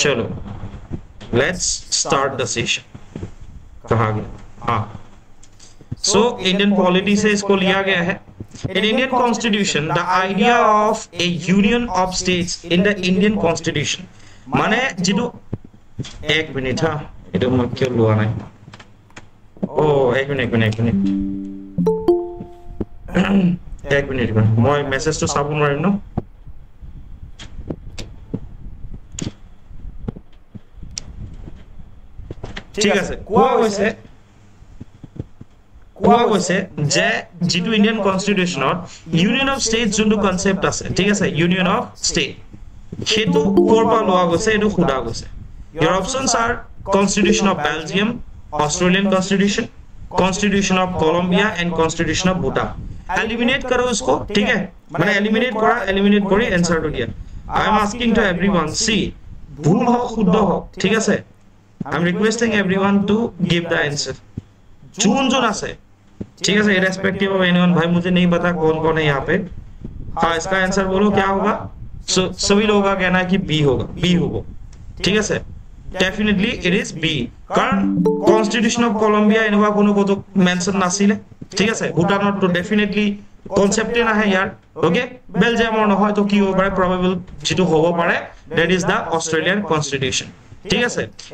चलो let's start the session. कहा गया हाँ so Indian polity से इसको लिया गया है. In Indian Constitution, the idea of a union of states in the Indian Constitution माने जितो एक मिनट हाँ इधर मैं क्यों लुआ नहीं ओ एक मिनट मैं मैसेज तो साबुन मारिम ना ঠিক আছে কোৱা কৈছে যে জিটো ইন্ডিয়ান কনস্টিটিউশনত ইউনিয়ন অফ স্টেটস যোনটো কনসেপ্ট আছে ঠিক আছে ইউনিয়ন অফ স্টেট হেতু কৰবা লোৱা গৈছে এটো খুদা গৈছে your options are constitution of Belgium Australian constitution constitution of Colombia and constitution of Bhutan eliminate करो इसको ठीक है माने eliminate करी आंसर तो दिया I am asking to everyone see भूल हो खुद हो ठीक है I'm requesting everyone to give the answer. Zone आसे ठीक है irrespective of anyone भाई मुझे नहीं पता कौन है यहाँ पे हाँ इसका आंसर बोलो क्या होगा सभी लोगों का कहना है कि बी होगा ठीक है definitely it is B कारण Constitution of Colombia इनका कोनो को तो mention नासिले ठीक है भूटान तो definitely concept ना है यार okay Belgium और ना हो तो क्यों बड़े probable जितो होगा पड़े that is the Australian Constitution. ठीक है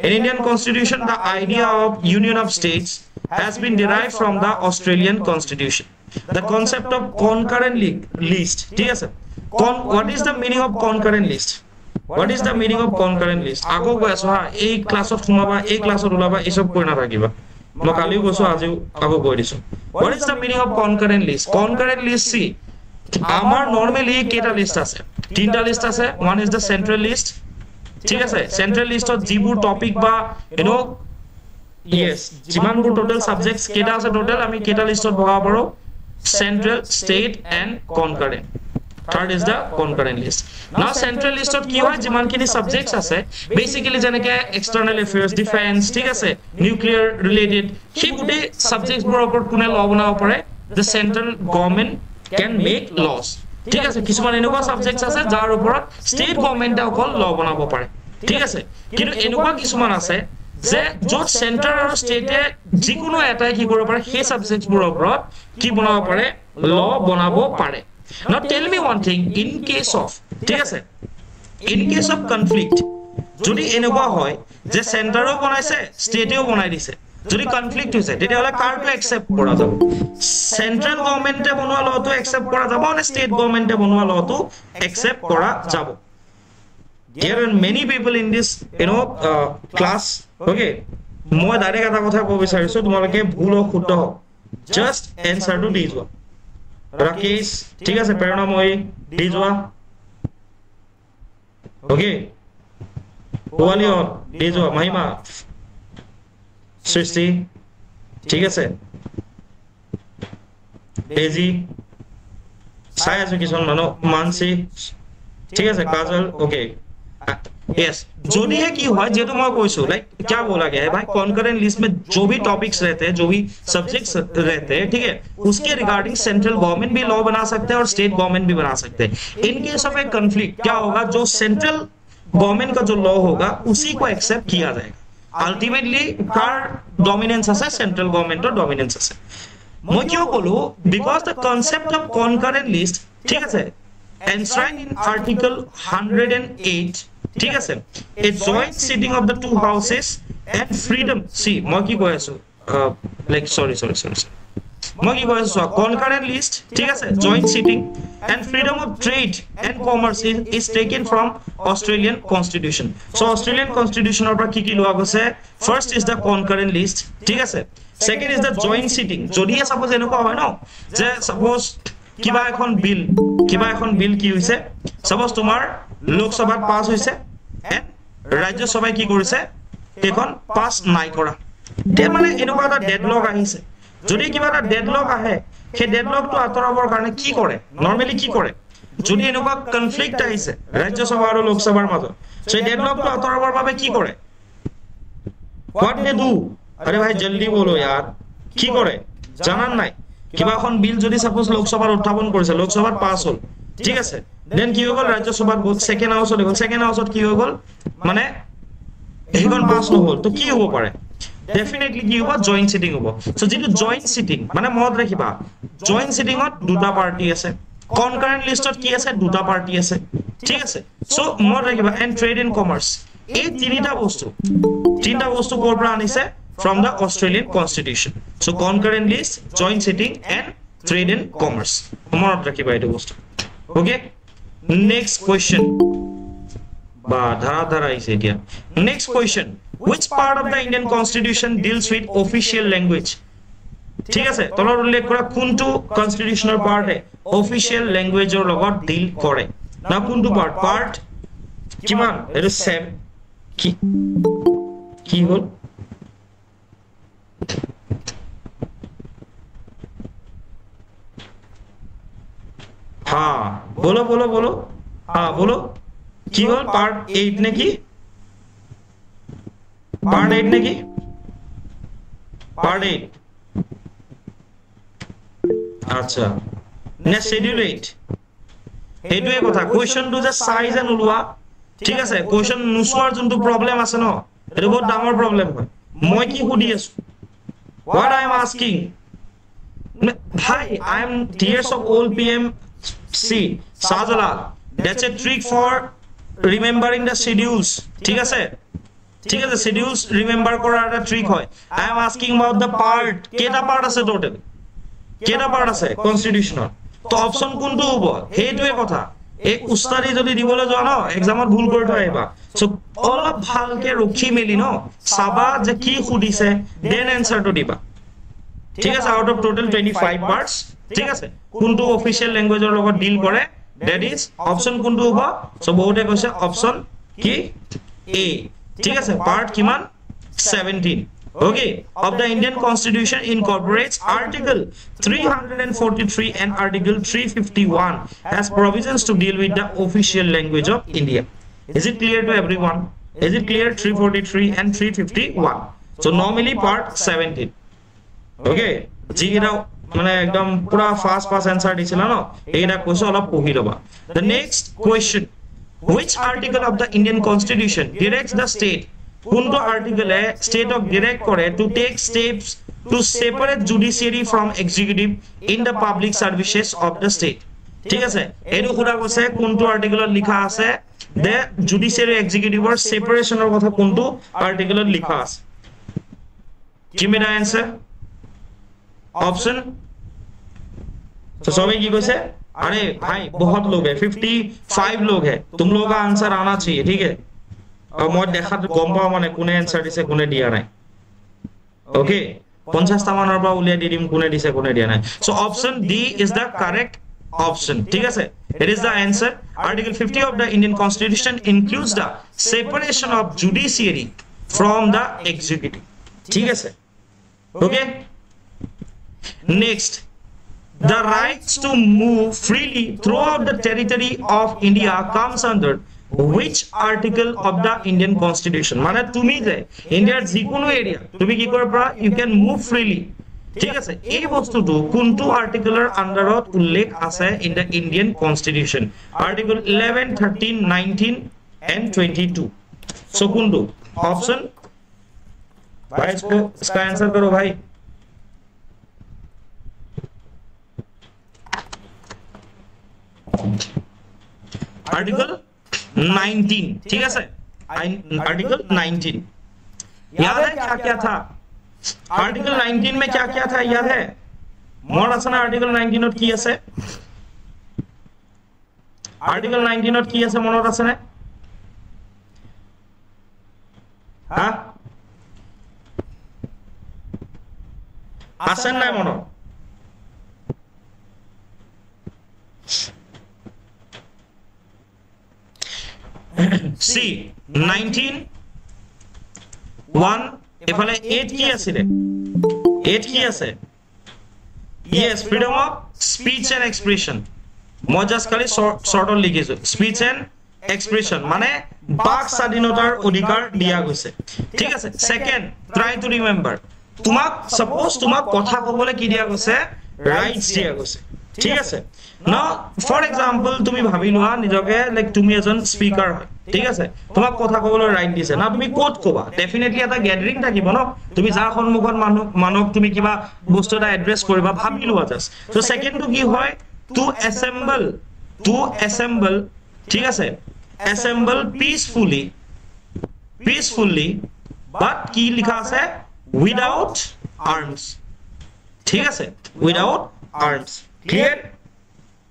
in Indian Constitution the idea of union of states has been derived from the Australian Constitution. The concept of concurrent list ठीक है what is the meaning of concurrent list? What is the meaning of concurrent list? आगो बस हाँ एक class of Sumaba एक class of उलाबा ये सब कोई ना रखीबा मैं कालियो बसो आज आगो कोई दिसो. What is the meaning of concurrent list? Concurrent list see आमार normally केटा list आसे तीनटा list आसे one is the central list ठीक है सेंट्रल लिस्ट ऑफ जीबुर टॉपिक बा यू नो यस जिमानबुर टोटल सब्जेक्ट्स केटा আছে टोटल আমি কেটা লিস্টত ভগাব পাৰো central state and concurrent third is the concurrent list. Now central list of কি হয় যিমানখিনি সাবজেক্টস আছে বেসিক্যালি যেনেকে এক্সটার্নাল অ্যাফেয়ার্স ডিফেন্স ঠিক আছে নিউক্লিয়ার রিলেটেড সেই গুটে সাবজেক্টস বোৰ ওপৰত কোনে ল বনাব পাৰে the central government can make laws ঠিক আছে কিছুমান এনেকুৱা সাবজেক্টস আছে যাৰ ওপৰত স্টেট গভৰ্নমেন্টে অকল ল বনাব পাৰে ঠিক আছে কিন্তু এনেকুৱা কিছুমান আছে যে যত সেন্টাৰ আৰু স্টেটে যিকোনো এটাই কি কৰিব পাৰে সেই সাবজেক্টস বোৰ ওপৰত কি বনাব পাৰে ল বনাব পাৰে. Now tell me one thing in case of ঠিক আছে in case of conflict যদি এনেকুৱা হয় যে সেন্টাৰও বনাইছে স্টেটেও বনাই দিছে যদি কনফ্লিক্ট হৈছে তেতিয়াহলে কাৰটো একসেপ্ট কৰা যাব সেন্ট্ৰাল গভৰ্নমেন্টে বনোৱা লটো একসেপ্ট কৰা যাব নে স্টেট গভৰ্নমেন্টে বনোৱা লটো একসেপ্ট কৰা যাব. There are many people in this class okay মই ডাইৰেক্ট এটা কথা ক'ব বিচাৰিছো তোমালোকে ভুল ও শুদ্ধ হওক জাস্ট এনসাৰটো দি যোৱা. ৰাকেশ ঠিক আছে প্ৰেৰণাময়ী দি যোৱা ওকে ওয়ালিও দি যোৱা মহিমা সৃষ্টি ঠিক আছে এজি চাই আছো কিছুমান মানুহ মানসি ঠিক আছে কাজল ओके यस जोनी है की हुआ जेतो मैं कोइसो लाइक क्या बोला गया है भाई कॉन्करेंट लिस्ट में जो भी टॉपिक्स रहते हैं जो भी सब्जेक्ट्स रहते हैं ठीक है उसके रिगार्डिंग सेंट्रल गवर्नमेंट भी लॉ बना सकते हैं और स्टेट गवर्नमेंट भी बना सकते हैं. In case of A conflict क्या होगा जो सेंट्रल गवर्नमेंट का जो लॉ होगा उसी को एक्सेप्ट किया जाएगा. अल्टीमेटली कार डोमिनेंस আছে सेंट्रल गवर्नमेंटर डोमिनेंस আছে মই কিয় কলো because the concept of concurrent list ठीक আছে enshrined in article 108 ঠিক আছে a joint sitting of the two houses and freedom see মই কি কৈ আছো like sorry মই কি কৈ আছো concurrent list ঠিক আছে joint sitting and freedom of trade and commerce is taken from Australian Constitution. So Australian Constitution or কি কি লোৱা গৈছে first is the concurrent list ঠিক আছে second is the joint sitting যদি suppose এনেকুৱা হয় ন যে suppose কিবা এখন বিল কি হৈছে suppose তোমাৰ লোকসভাত পাস হৈছে এন্ড ৰাজ্যসভাই কি কৰিছে এখন পাস নাই কৰা তে মানে এনেকুৱা এটা ডেডলক আহিছে যদি কিবা এটা ডেডলক আহে সেই ডেডলকটো আতৰাবৰ কাৰণে কি কৰে নৰমালি কি কৰে যদি এনেকুৱা কনফ্লিক্ট আহিছে ৰাজ্যসভা আৰু লোকসভাৰ মাজত সেই ডেডলকটো আতৰাবৰ বাবে কি কৰে what they do আৰে ভাই জলদি বলো यार কি কৰে জানান নাই কিবা এখন বিল যদি সাপোজ লোকসভাৰ উত্থাপন কৰিছে লোকসভাত পাস হল ঠিক আছে দেন কি হৈ গল ৰাজ্যসভাত গল সেকেন্ড হাউসত গল সেকেন্ড হাউসত কি হৈ গল মানে এইখন পাস নহল তো কি হ'ব পাৰে definitely কি হ'ব জয়েন্ট সিটিং হ'ব সো যেটো জয়েন্ট সিটিং মানে মনত ৰাখিবা জয়েন্ট সিটিংত দুটা পাৰ্টি আছে concurrent লিষ্টত কি আছে দুটা পাৰ্টি আছে ঠিক আছে সো মনত ৰাখিবা এন্ড ট্ৰেড এন্ড কমাৰ্স এই তিনিটা বস্তু কৰ পৰা আনিছে from the Australian Constitution so concurrent list joint sitting and trade and commerce মনত ৰাখিবা এইটো বস্তু okay next question ba dhara aise dia next question which part of the Indian Constitution deals with official language ঠিক আছে তলৰ উল্লেখ কৰা কোনটো কনস্টিটিউশনৰ পাৰ্ট হে অফিশিয়াল ল্যাঙ্গুৱেজৰ লগত ডিল কৰে না কোনটো পাৰ্ট কিমান এটো সেম কি হল हाँ बोलो हाँ बोलो की होल पार्ट 8 ने की पार्ट 8 ने की पार्ट 8 अच्छा ने शेड्यूल 8 हेतुए কথা क्वेश्चन টু যে সাইজ এন্ড উলুৱা ঠিক আছে क्वेश्चन নুসুৱাৰ যোনটো প্ৰবলেম আছে ন এটো বহুত ডাঙৰ প্ৰবলেম হয় মই কি সুধি আছো what I am asking bhai I am tears of old PM see Sajala that's a trick for remembering the schedules ঠিক আছে schedules remember কৰাৰ এটা ট্ৰিক হয় I am asking about the part কেটা পাৰ্ট আছে টোটাল কেটা part আছে কনস্টিটিউশনৰ তো অপশন কোনটো হ'ব হেইটোৱে কথা এই উস্তাদি যদি দিবলৈ যোৱা ন এক্সামত ভুল কৰি থৈ আহিবা সো অলপ ভালকে ৰখি মেলি ন সাবা যে কি খুদিছে দেন আনসাৰটো দিবা ঠিক আছে আউট অফ টোটাল 25 পাৰ্টস ঠিক আছে কোনটো অফিশিয়াল ল্যাঙ্গুৱেজৰ লগত ডিল কৰে that is option কোনটো হ'ব সো বহুতে কৈছে অপশন কি এ ঠিক আছে পার্ট কিমান 17 okay of the Indian Constitution incorporates article 343 and article 351 as provisions to deal with the official language of India is it clear to everyone is it clear 343 and 351 so normally part 17 okay জিগিরা মানে একদম পুরা fast answer দিছিল না এইটা question অলপ পঢ়ি লবা the next question which article of the Indian Constitution directs the state কোনটো আর্টিকেলে স্টেটক ডাইরেক্ট করে to take steps to separate judiciary from executive in the public services of the state ঠিক আছে এটো খুদা কৈছে কোনটো আর্টিকেলত লিখা আছে the judiciary executive separationৰ কথা কোনটো আর্টিকেলত লিখা আছে give me the answer option तो सभी की कैसे अरे भाई बहुत लोग है 55 लोग है तुम लोग का आंसर आना चाहिए ठीक है और मैं देखा गम पाओ माने कोने आंसर दिसे कोने दिया নাই ओके 50 টা মানৰ পৰা উলিয়াই দিম কোনে দিছে কোনে দিয়া নাই so option D is the correct option ঠিক আছে it is the answer article 50 of the Indian Constitution includes the separation of judiciary from the executive ठीक আছে okay Next, the rights to move freely throughout the territory of India comes under which article of the Indian Constitution? মানে তুমি যে ইন্ডিয়াৰ যিকোনো area তুমি কি কৰিব পাৰা you can move freely ঠিক আছে এই বস্তুটো কোনটো আৰ্টিকেলৰ আন্ডাৰত উল্লেখ আছে in the Indian Constitution article 11 13 19 and 22 so কোনটো অপশন भाई इसका आंसर करो भाई आर्टिकल 19 ठीक है सर आर्टिकल 19 याद है क्या क्या था आर्टिकल 19 में क्या क्या था याद है मोर आसन आर्टिकल 19 और की আছে आर्टिकल 19 और की আছে মনত আছে না হ্যাঁ আসেন না মনত C 19 1 এফালে 8 কি আছে রে 8 কি আছে yes freedom of speech and expression মই জাস্ট খালি শর্ট লিখিছো স্পিচ এন্ড এক্সপ্রেশন মানে বাক স্বাধীনতাৰ অধিকাৰ দিয়া গৈছে ঠিক আছে সেকেন্ড ট্রাই টু রিমেম্বার তোমাক সাপোজ তোমাক কথা কবলে কি দিয়া গৈছে রাইটস দিয়া গৈছে ঠিক আছে না ফর এক্সাম্পল তুমি ভাবি লোৱা নিজকে লাইক তুমি এজন স্পিকাৰ হয় ঠিক আছে তোমাক কথা কবলৈ ৰাইট দিছে না তুমি কোট কবা ডেফিনেটলি এটা গ্যাদাৰিং থাকিব ন তুমি যাৰ সন্মুখত মানক তুমি কিবা বস্তু এটা এড্ৰেছ কৰিবা ভাবি লোৱা জাস্ট সো সেকেন্ডটো কি হয় টু assemble ঠিক আছে assemble peacefully but কি লিখা আছে without arms ঠিক আছে without arms clear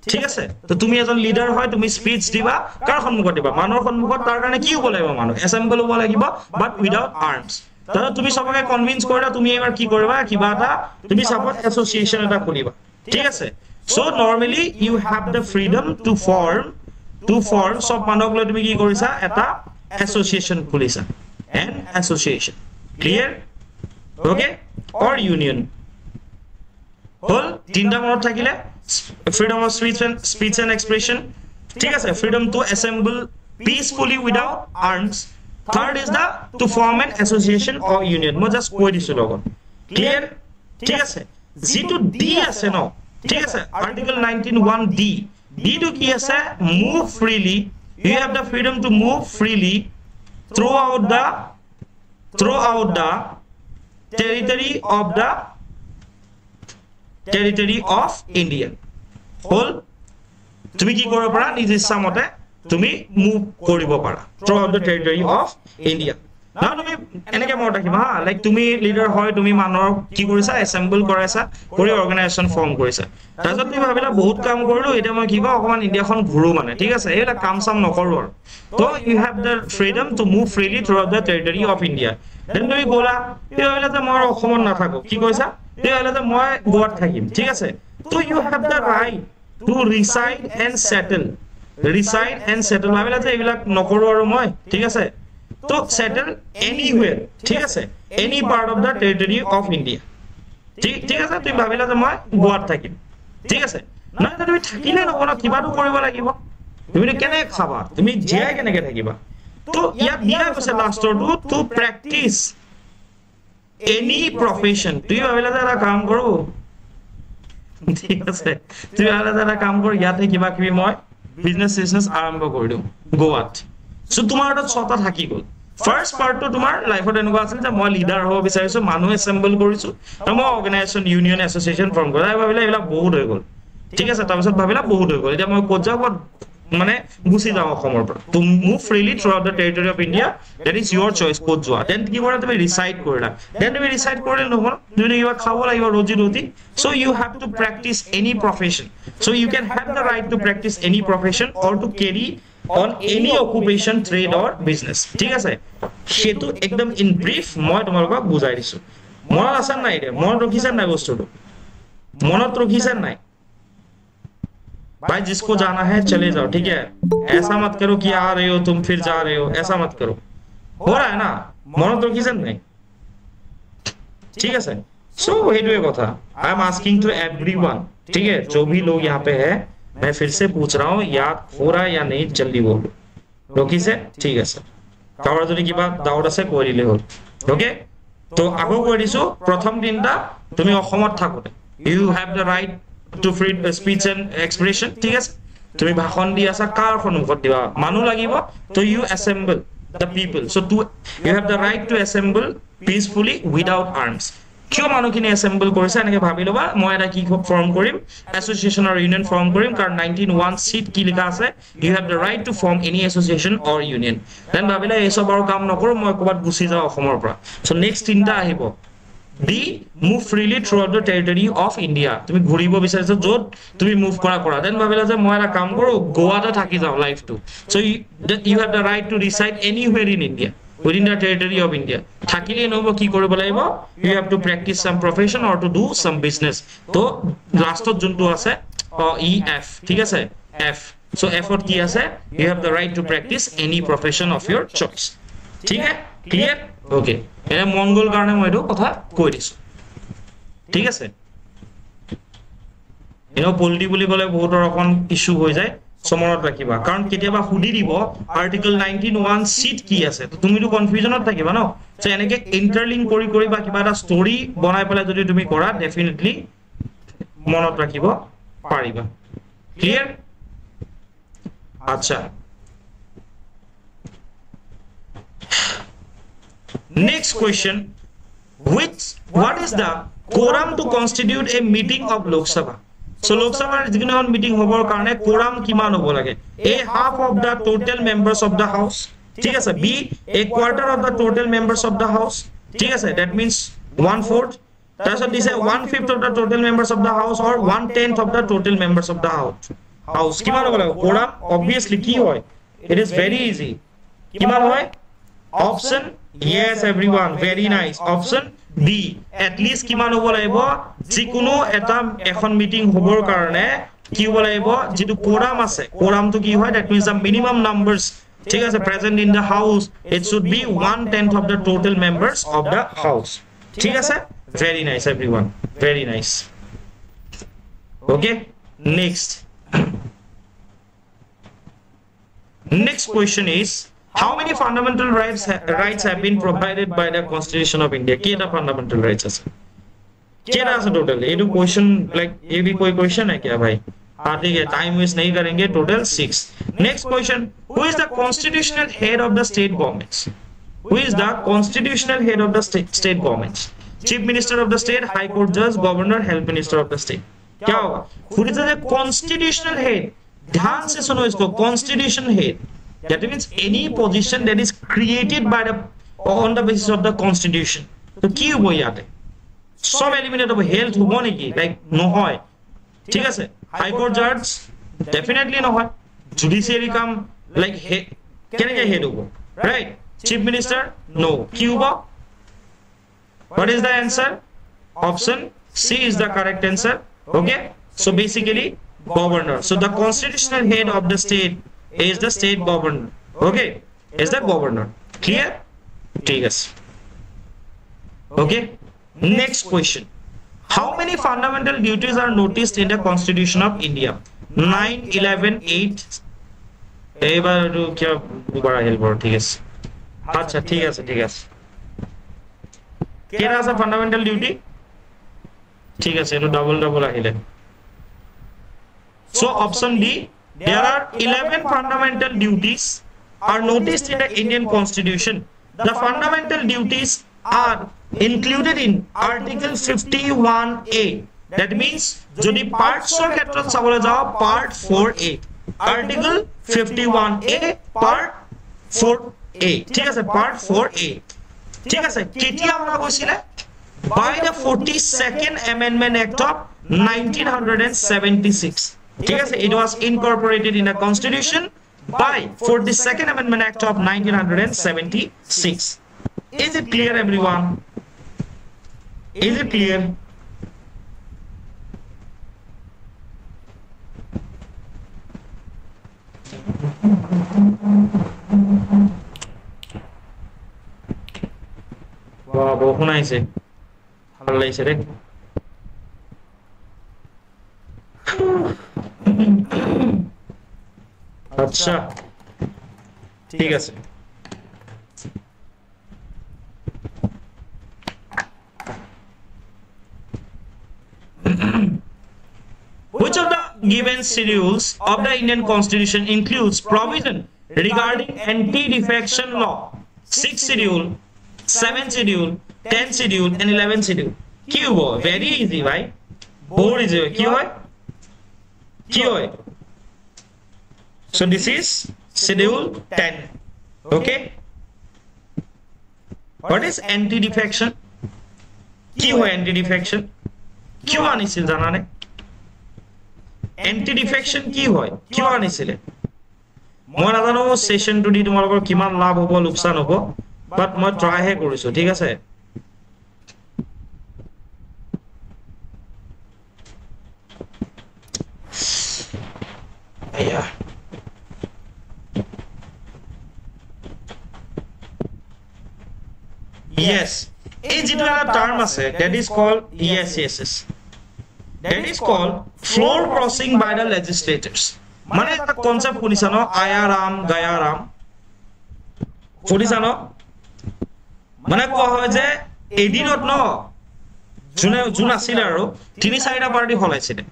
ঠিক আছে তো তুমি এজন লিডাৰ হয় তুমি স্পিচ দিবা কাৰ সন্মুখত দিবা মানুহৰ সন্মুখত তাৰ কাৰণে কি হ'ব লাগিব মানুহ assemble হ'ব লাগিব but without arms তাহলে তুমি সবকে কনভিন্স কৰিলা তুমি এবাৰ কি কৰিবা কিবা এটা তুমি সাপোজ এসোসিয়েশন এটা খুলিবা ঠিক আছে so normally you have the freedom to form সব মানুহক লৈ তুমি কি কৰিছা এটা association খুলিছা an association clear okay or union হল তিনটা মনত থাকিলে freedom of speech and expression ঠিক আছে freedom to assemble peacefully without arms third is the to form an association or union মই just কৈ দিছো লগত clear ঠিক আছে যেটো ডি আছে ন ঠিক আছে article 19(1) d to কি আছে move freely you have the freedom to move freely throughout the territory of India হল তুমি কি কৰিব পাৰা নিজ ইচ্ছামতে তুমি মুভ কৰিব পাৰা throughout the territory of India না তুমি এনেকে মত ৰাখিবা হা লাইক তুমি লিডাৰ হয় তুমি মানুহক কি কৰিছা এসেম্বল কৰাইছা কৰি অৰ্গানাইজেচন ফৰ্ম কৰিছা তাৰছত তুমি ভাবিলা বহুত কাম কৰিলো এটা মই কিবা অকমান ইণ্ডিয়াখন ঘুৰু মানে ঠিক আছে এইলা কাম সাম নকৰো আৰু তো you have the freedom to move freely throughout the territory of India then তুমি গোলা এই ভাবিলা যে মই অসমত নাথাকো কি কৈছা এই ভাবিলা যে মই গোৱাত থাকিম ঠিক আছে তো you have the right to reside and settle ভাবিলা যে এইবিলাক নকৰো আৰু মই ঠিক আছে তো settle anywhere ঠিক আছে any part of the territory of India ঠিক আছে তুমি ভাবিলা যে মই গোৱাত থাকিম ঠিক আছে না তুমি থাকিলে নকৰা কিবাটো কৰিব লাগিব তুমি কেনে খাবা তুমি জীয়াই কেনেকে থাকিবা তো ইয়াত দিয়া আছে লাষ্টৰটো টু প্ৰেক্টিস any profession তুমি ভাবিলা যে এটা কাম কৰো ঠিক আছে তুমি ভাবিলা যে এটা কাম কৰো ইয়াতে কিবা কিবি মই বিজনেস আৰম্ভ কৰি দিম গোৱাত সো তোমাৰ এটা ছটা থাকি গল ফাৰ্স্ট পাৰ্টটো তোমাৰ লাইফত এনেকুৱা আছিল যে মই লিডাৰ হ'ব বিচাৰিছো মানুহ এসেম্বল কৰিছো আৰু মই অৰ্গানাইজেচন ইউনিয়ন এসোসিয়েশন ফৰ্ম কৰা ভাবিলা এইবিলাক বহুত হৈ গল ঠিক আছে তাৰপিছত ভাবিলা বহুত হৈ গল এতিয়া মই ক'ত যাওঁ মানে গুছি যাওঁ অসমৰ পৰা two move freely throughout the territory of India that is your choice ক'ত যোৱা দেন কি কৰা তুমি ৰিসাইড কৰিলা দেন তুমি ৰিসাইড কৰিলে নহ'ল তুমি কিবা খাব লাগিব ৰজি ৰতি so you have to practice any profession so you can have the right to practice any profession or to carry on any occupation trade or business ঠিক আছে সেটো একদম ইন ব্রিফ মই তোমালোকক বুজাই দিছো মনত আছে নাই ৰে মনত ৰখিছা নাই বস্তুটো মনত ৰখিছা নাই भाई जिसको जाना है चले जाओ ठीक है ऐसा मत करो कि आ रहे हो तुम फिर जा रहे हो ऐसा मत करो हो रहा है ना मনত रखिছেন নাই ठीक है सर सो हेडवे কথা I am asking to everyone ठीक है जो भी लोग यहाँ पे है मैं फिर से पूछ रहा हूँ याद हो रहा है या नहीं जल्दी बोलो रखिছে ठीक है सर কাৰোবাৰ যদি কিবা ডাউট আছে কৈ দিলে হ'ল ওকে তো আকৌ কৈ দিছো প্ৰথম দিনটা তুমি অসমত থাকোতে you have the right to free speech and expression ঠিক আছে তুমি ভাষণ দি আছা কাৰ সন্মুখত দিবা মানুহ লাগিব তো you assemble the people so you have the right to assemble peacefully without arms কিয় মানুহখিনি assemble কৰিছে এনেকে ভাবি লবা মই এটা কি ফৰ্ম কৰিম association or union ফৰ্ম কৰিম কাৰণ 19(1) সিট কি লিখা আছে you have the right to form any association or union then ভাবিলা এই সব আৰু কাম নকৰো মই ক'বাত গুছি যাওঁ অসমৰ পৰা so next তিনটা আহিব D move freely throughout the territory of India তুমি ঘুৰিব বিচাৰিছা যত তুমি মুভ কৰা দেন ভাবিলা যে মই এটা কাম কৰো গোৱাতে থাকি যাও life to so you have the right to reside anywhere in India within the territory of India থাকিলে নহব কি কৰিব লাগিব you have to practice some profession or to do some business তো লাষ্টত যোনটো আছে EF ঠিক আছে F so F ত কি আছে you have the right to practice any profession of your choice ঠিক আছে ক্লিয়ার ওকে এনে মঙ্গল কাৰণে মই এটো কথা কৈ দিছো ঠিক আছে এনো পলিটি বুলি বলে বহুতৰ অকন ইস্যু হৈ যায় সমনত ৰাখিবা কাৰণ কেতিয়াবা হুদি দিব আৰ্টিকল 19(1) সিট কি আছে তো তুমি তো কনফিউজনত থাকিবা ন সো এনেকে ইন্টাৰলিংক কৰি বা কিবা এটা ষ্টৰী বনাই পেলাই যদি তুমি কৰা ডেফিনেটলি মনত ৰাখিব পাৰিবা ক্লিয়াৰ আচ্ছা Next question, what is the quorum to constitute a meeting of Lok Sabha? So Lok Sabha যিকোনো meeting হবৰ কাৰণে quorum কিমান হ'ব লাগে? A half of the total members of the house, ঠিক আছে, B a quarter of the total members of the house, ঠিক আছে, that means 1/4, তাৰপিছত দিছে 1/5 of the total members of the house or 1/10 of the total members of the house কিমান হ'ব লাগে? quorum obviously কি হয়? It is very easy. কিমান হয়? Option yes everyone, very nice. Option B, at least কিমান হ'ব লাগিব? যিকোনো এটা এখন মিটিং হ'বৰ কাৰণে কি হ'ব লাগিব? যেটো quorum আছে, quorum তো কি হয়? That means the minimum numbers, ঠিক আছে, present in the house, it should be 1/10 of the total members of the house. ঠিক আছে? Very nice everyone, very nice. Okay, next question is, how many fundamental rights have been provided by the Constitution of India? Kya fundamental rights ase? Kya ase total? Ye question like ye bhi koi question hai kya bhai? हाँ ठीक है, time waste नहीं करेंगे. Total 6. Next question, who is the constitutional head of the state governments? Who is the constitutional head of the state governments? Chief Minister of the state, High Court judge, Governor, Health Minister of the state. क्या होगा? Who is the constitutional head? ध्यान से सुनो इसको, constitutional head. That means any position that is created by on the basis of the constitution. तो की हो याते? सब eliminate हो, health हो नहीं, like no होय, ठीक है से? High Court judge definitely no होय. Judiciary काम like क्या क्या head होगा, right? Chief Minister no. की होगा? What is the answer? Option C is the correct answer. Okay, so basically governor. So the constitutional head of the state is the state governor. Okay, is the governor. Clear? Yes. Okay, next question, how many fundamental duties are noticed in the Constitution of India? 9, 11, 8. এবাৰ কি দুবাৰ আহিল বৰ, ঠিক আছে, আচ্ছা ঠিক আছে, ঠিক আছে, কেটা আছে ফান্ডামেন্টাল ডিউটি? ঠিক আছে, এটো ডাবল আহিলে. So option D, there are 11 fundamental duties are noticed in the Indian Constitution. The fundamental duties are included in Article 51A. That means jodi parts or ক্ষেত্ৰত চাবলৈ যাও part 4A, Article 51A part 4A, ঠিক আছে, part 4A, ঠিক আছে, কেতিয়া বনা গৈছিলে? By the 42nd Amendment Act of 1976. ঠিক আছে, it was incorporated in the Constitution by 42nd Amendment Act of 1976. Is it clear everyone? Is it clear? Wow, বৰষুণ আহিছে, ভাল লাগিছে ৰে. আচ্ছা ঠিক আছে, which of the given schedules of the Indian Constitution includes provision regarding anti-defection law? 6th schedule, 7th schedule, 10th schedule and 11th schedule. কি হ'ব? Very easy ভাই, বহুত easy. কি হয়? কি হয়? So this is schedule 10. Okay, what is anti-defection? কি হয় anti-defection? কিয় আনিছিল জানানে? anti-defection কি হয়, কিয় আনিছিলে? মই নাজানো সেশনটো দি তোমালোকৰ কিমান লাভ হ'ব লোকসান হ'ব, বাট মই ট্ৰাই হে কৰিছো, ঠিক আছে? Yeah. Yes, এই যেটো এটা টার্ম আছে, that is called yes, that is called floor crossing by the legislators. মানে একটা কনসেপ্ট শুনিছা ন, আয়ারাম গায়ারাম শুনিছা ন? মানে কোৱা হয় যে এদিনত ন যোন আছিল আৰু 3-4টা পাৰ্টি হলাইছিলে.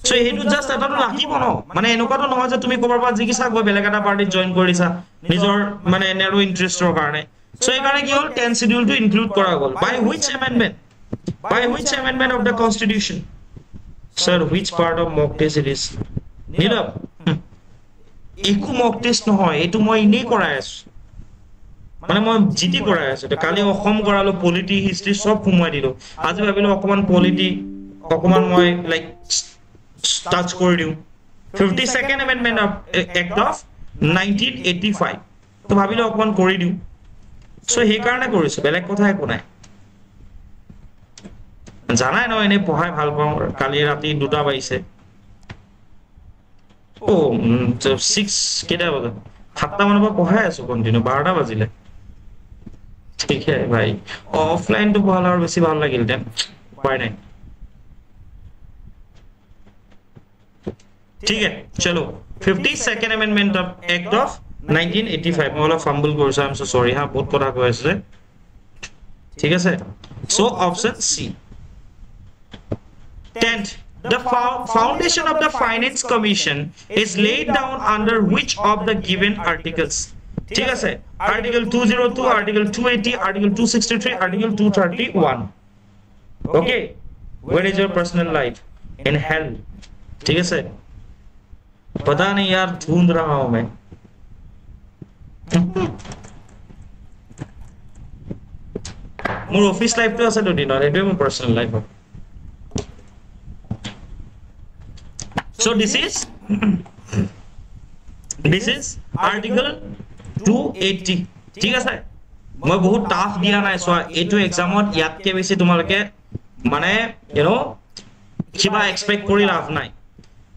So এইটো জাস্ট এটাটো লাগিব ন, মানে এনেকুৱাটো নহয় যে তুমি ক'বাৰ পৰা জিকিছা গৈ বেলেগ এটা পাৰ্টিত জয়েন কৰিছা নিজৰ মানে নেৰো ইন্টাৰেষ্টৰ কাৰণে. So এখানে কি হল 10 শিডিউল টু ইনক্লুড করা গল by which amendment of the constitution sir which part of mock test it is নীৰৱ একো mock test নহয় এটো মই ইনে কৰাই আছো মানে মই জিটি কৰাই আছো কালি অসম কৰালো পলিটি হিষ্ট্ৰী সব ফুমাই দিলো আজি ভাবিলো অকমান পলিটি অকমান মই লাইক টাচ কৰি দিও 52nd amendment of act of 1985 তো ভাবিলো অকমান কৰি দিও সো হে কাৰণে কৰিছো বেলেগ কথা একো নাই জানাই ন এনে পঢ়াই ভাল পাওঁ কালি ৰাতি 2টা বাজিছে ও 6 কেটা বাজে 7টা মানৰ পৰা পঢ়াই আছো কন্টিনিউ 12টা বাজিলে ঠিক আছে ভাই অফলাইন তো পঢ়ালে আৰু বেছি ভাল লাগিল দেন উপায় নাই ঠিক আছে চলো 52nd amendment of act of 1985 মই অলপ ফাম্বল কৰিছো আই এম সো সৰি হা বহুত কথা কৈ আছে ঠিক আছে so option C 10th the foundation of the finance commission is laid down under which of the given articles ঠিক আছে article 202 article 280 article 263 article 231 okay where is your personal life in hell ठीक है sir पता नहीं यार ढूंढ रहा हूं मैं मोर ऑफिस लाइफ तो আছে দুদিন আর এটাই more personal life so this is article 280 ঠিক আছে মই বহুত টাফ দিয়া নাই সো এটো এক্সামত ইয়াতকে বেছি তোমালকে মানে ইউ নো কিবা এক্সপেক্ট কৰি লাভ নাই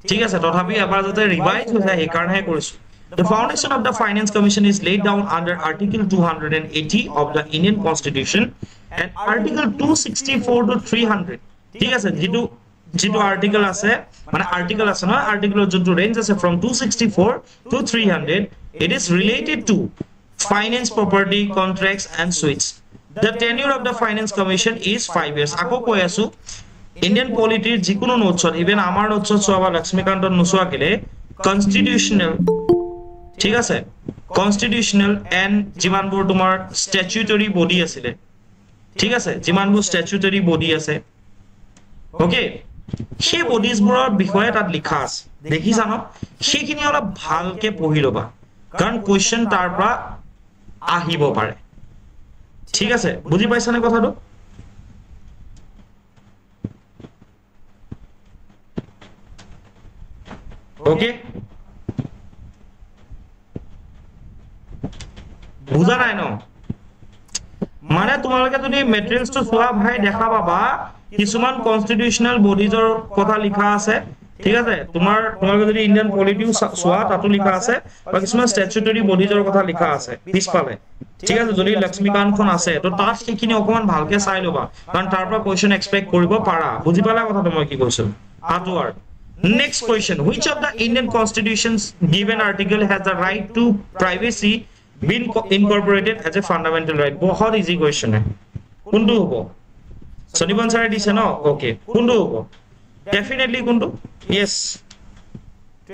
ঠিক আছে তথাপি এবাৰ যাতে ৰিভাইজ হৈ যায় এই কাৰণে কৰিছো The foundation of the Finance Commission is laid down under Article 280 of the Indian Constitution and Article 264 to 300. ঠিক আছে যেটো আর্টিকেল আছে মানে আর্টিকেল আছে না আৰ্টিকেলৰ যেটো রেঞ্জ আছে from 264 to 300 it is related to finance property contracts and suits. The tenure of the Finance Commission is 5 years. আকৌ কৈ আছো ইন্ডিয়ান পলিটিৰ যিকোনো নোটছত ইভেন আমাৰ নোটছত সোৱা লক্ষ্মীকান্তৰ নোসোৱা কেলে কনস্টিটিউশনাল ঠিক আছে কনস্টিটিউশনাল এন্ড জিমানবোৰ তোমাৰ স্ট্যাচুটৰি বডি আছিল ঠিক আছে জিমানবোৰ স্ট্যাচুটৰি বডি আছে ওকে সেই বডিজবোৰৰ বিষয়ে তাত লিখা আছে দেখিছা ন সেইখিনি অলপ ভালকে পঢ়ি লবা কাৰণ কোৱেশ্চন তাৰ পৰা আহিব পাৰে ঠিক আছে বুজি পাইছানে কথাটো ওকে বুঝা নাই ন মানে তোমালোকে যদি মেটেৰিয়েলছ তো সোৱা ভাই দেখা পাবা কিছুমান কনস্টিটিউশনাল বডিজৰ কথা লিখা আছে ঠিক আছে তোমালোকে যদি ইন্ডিয়ান পলিটিও সোৱা তাতো লিখা আছে বা কিছুমান স্ট্যাচুটৰি বডিজৰ কথা লিখা আছে পিছফালে ঠিক আছে যদি লক্ষ্মীকান্তখন আছে তো তাত সেইখিনি অকমান ভালকে চাই লবা কাৰণ তাৰ পৰা কোৱেশ্চন এক্সপেক্ট কৰিব পাৰা বুজি পালা কথাটো মই কি কৈছো আটৱাৰ next question which of the Indian constitution's given article has the right to privacy been incorporated as a fundamental right बहुत easy question है कुंडू हो सनीबन सारे दिसे न ओके कुंडू हो definitely कुंडू yes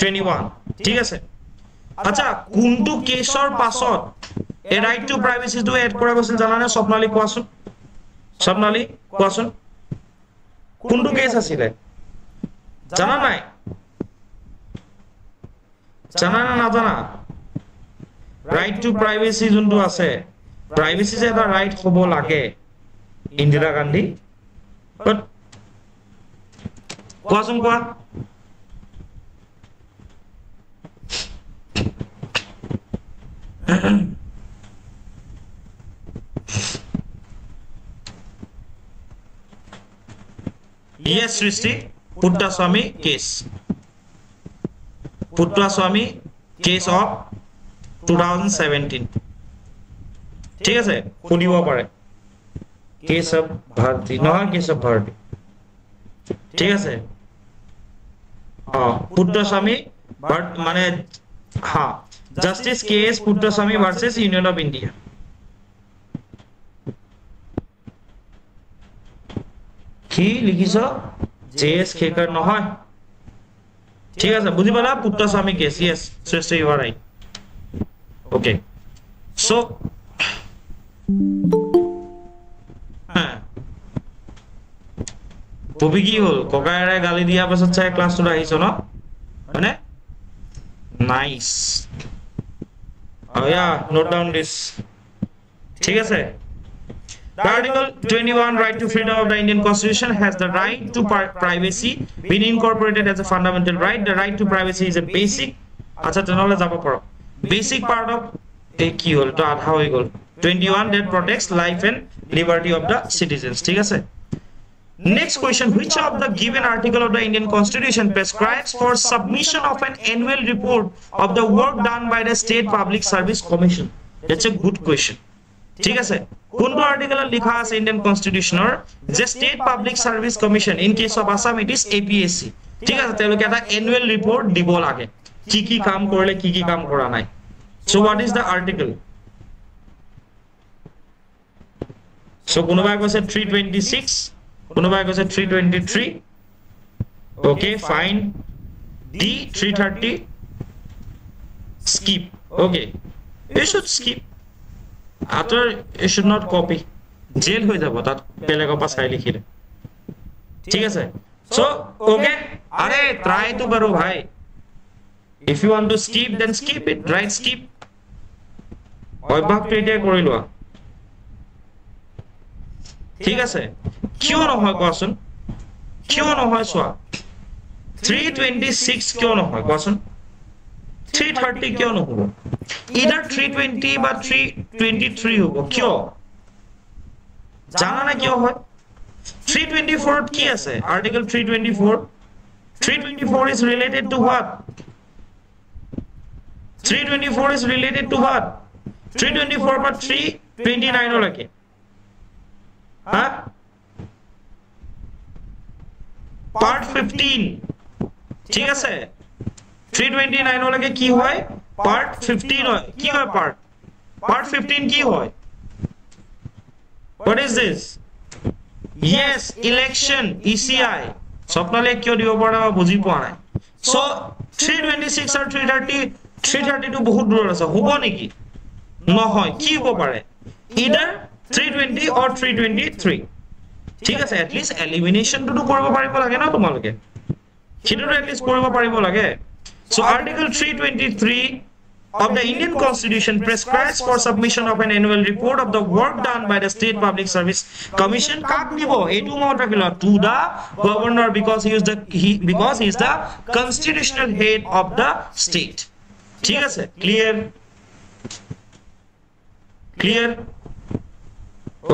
21 ठीक আছে আচ্ছা কুंडू কেছৰ পাছত a right to privacy to add কৰা গৈছিল জানানে স্বপ্নালী কোৱাচোন কুंडू কেছ আছিল জানা নাই জানা না নাজানা রাইট টু প্রাইভেসি যোনটো আছে প্রাইভেসি যে এটা রাইট হ'ব লাগে ইন্দিৰা গান্ধী বাট কোৱাচোন কোৱা yes সৃষ্টি Puttaswamy case of 2017 ঠিক আছে শুনিব পাৰে case of Bharti নহয় case of Bharti ঠিক আছে Puttaswamy but মানে হা Justice case Puttaswamy versus Union of India কি লিখিছ JS Khekar নহয় ঠিক আছে বুঝি পালা Puttaswamy case yes so you are right okay so Popi কি হল ককায়েৰে গালি দিয়া পাছত চাই ক্লাছটো আহিছ ন মানে নাইস নোট ডাউন দিস ঠিক আছে The Article 21 right to freedom of the Indian Constitution has the right to privacy been incorporated as a fundamental right. The right to privacy is a basic basic part of a key hole to how we go 21 that protects life and liberty of the citizens. Next question, which of the given article of the Indian Constitution prescribes for submission of an annual report of the work done by the State Public Service Commission? That's a good question. ঠিক আছে কোনটো আৰ্টিকেলত লিখা আছে Indian কনস্টিটিউশনৰ যে state public service commission in case of Assam it is APS-C ঠিক আছে তেওঁলোকে এটা এনুৱেল ৰিপৰ্ট দিব লাগে কি কি কাম কৰিলে কি কি কাম কৰা নাই so what is the article so কোনোবাই কৈছে 326 কোনোবাই কৈছে 323 okay fine D 330 skip okay you should skip after you should not copy jail hoye jabo tat belegor pa sai likhile ঠিক আছে so okay are try to karo bhai if you want to skip then skip it right skip অভ্যাস পেটে কৰি লোৱা ঠিক আছে কিয় নহয় কোৱাচোন কিয় নহয় সোৱা 326 কিয় নহয় কোৱাচোন 330 কিয় নহব either 320 বা 323 হ'ব কিয় জানা না কিয় হয় 324 কি আছে article 324 is related to what 324 is related to what 324 বা 329 লাগে হ্যাঁ part 15 ঠিক আছে 329 লাগে কি হয় part 15 হয় কি হয় part 15 কি হয় what is this yes election ECI স্বপ্নলে কিয় দিব পৰা বুজি পোৱা নাই so 326 আৰু 330 to বহুত দূৰ আছে হ'ব নেকি নহয় কি হ'ব পাৰে either 320 or 323 ঠিক আছে at least elimination to কৰিব পাৰিব লাগে না তোমালোকে কিটো at least কৰিব পাৰিব লাগে so article 323 of the Indian Constitution prescribes for submission of an annual report of the work done by the State Public Service Commission kak dibo etu mot rakhilo to the governor because he is the constitutional head of the state ঠিক আছে clear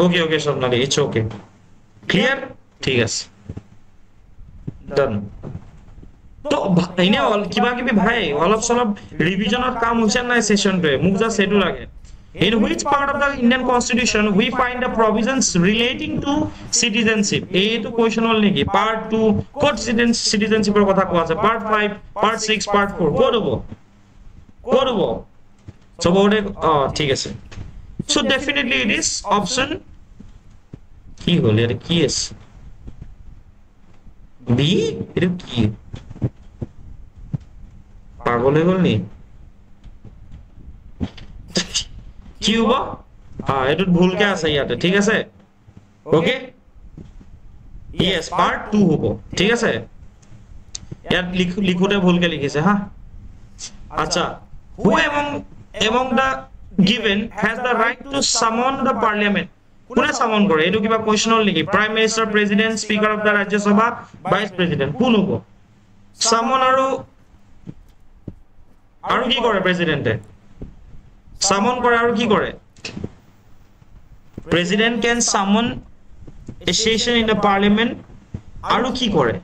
okay Swapnali it's okay clear ঠিক আছে done তো এনে কিবা কিবি ভাই অলপ সলপ ৰিভিজনত কাম হৈছে নাই সেশনটো মোক যা সেটু লাগে in which part of the Indian Constitution we find the provisions relating to citizenship এইটো কোৱেশ্চন হল নেকি part 2 কোড citizenship কথা কোৱা আছে part 5 part 6 part 4 কোড হ'ব সবৰে ঠিক আছে so definitely it is option কি হল এর কি আছে b এর কি পাগল হয়ে গেল নি কি হবো এটুত ভুলকে আছে ইয়াতে ঠিক আছে ওকে yes part 2 হবো ঠিক আছে ইয়াত লিখোতে ভুলকে লিখিছে হ্যাঁ আচ্ছা who among the given has the right to summon the parliament কোনে সামন কৰে এটো কিবা কোৱেশ্চন হল নেকি prime minister president speaker of the Rajya Sabha vice president কোন হবো সামন আৰু কি কৰে প্ৰেসিডেন্টে সামন কৰে আৰু কি কৰে president can summon a session in the parliament আৰু কি কৰে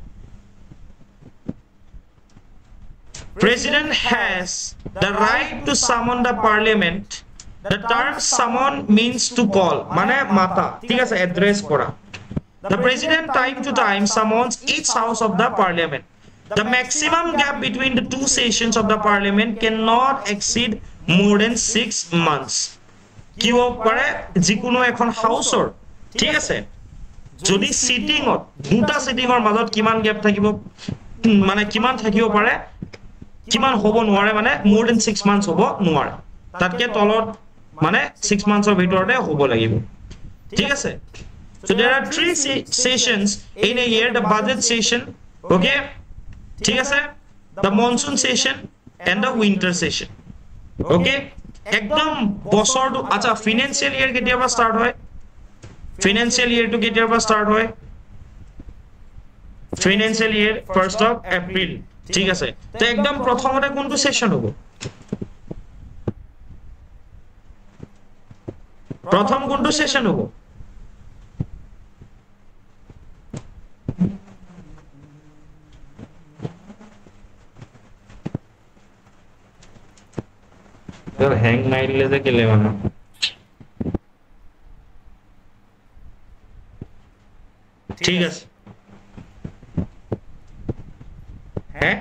president has the right to summon the parliament the term summon means to call মানে মাতা ঠিক আছে address করা the president time to time summons each house of the parliament the maximum gap between the two sessions of the parliament cannot exceed more than 6 months কি হ'ব পাৰে যিকোনো এখন হাউসৰ ঠিক আছে যদি সিটিংত দুটা সিটিংৰ মাজত কিমান গ্যাপ থাকিব মানে কিমান থাকিব পাৰে কিমান হ'ব নোৱাৰে মানে more than 6 months হ'ব নোৱাৰে তাতকে তলত মানে 6 মান্থছৰ ভিতৰতে হ'ব লাগিব ঠিক আছে so there are 3 sessions in a year the budget session okay ঠিক আছে the monsoon session and the winter session okay একদম বছৰটো আচ্ছা ফাইনান্সিয়াল ইয়াৰ কেতিয়াবা স্টাৰ্ট হয় ফাইনান্সিয়াল ইয়াৰটো কেতিয়াবা স্টাৰ্ট হয় financial year 1st of April ঠিক আছে তো একদম প্ৰথমতে কোনটো সেশন হ'ব প্ৰথম কোনটো সেশন হ'ব यार हैंग मारले से केले मानो ठीक है हैं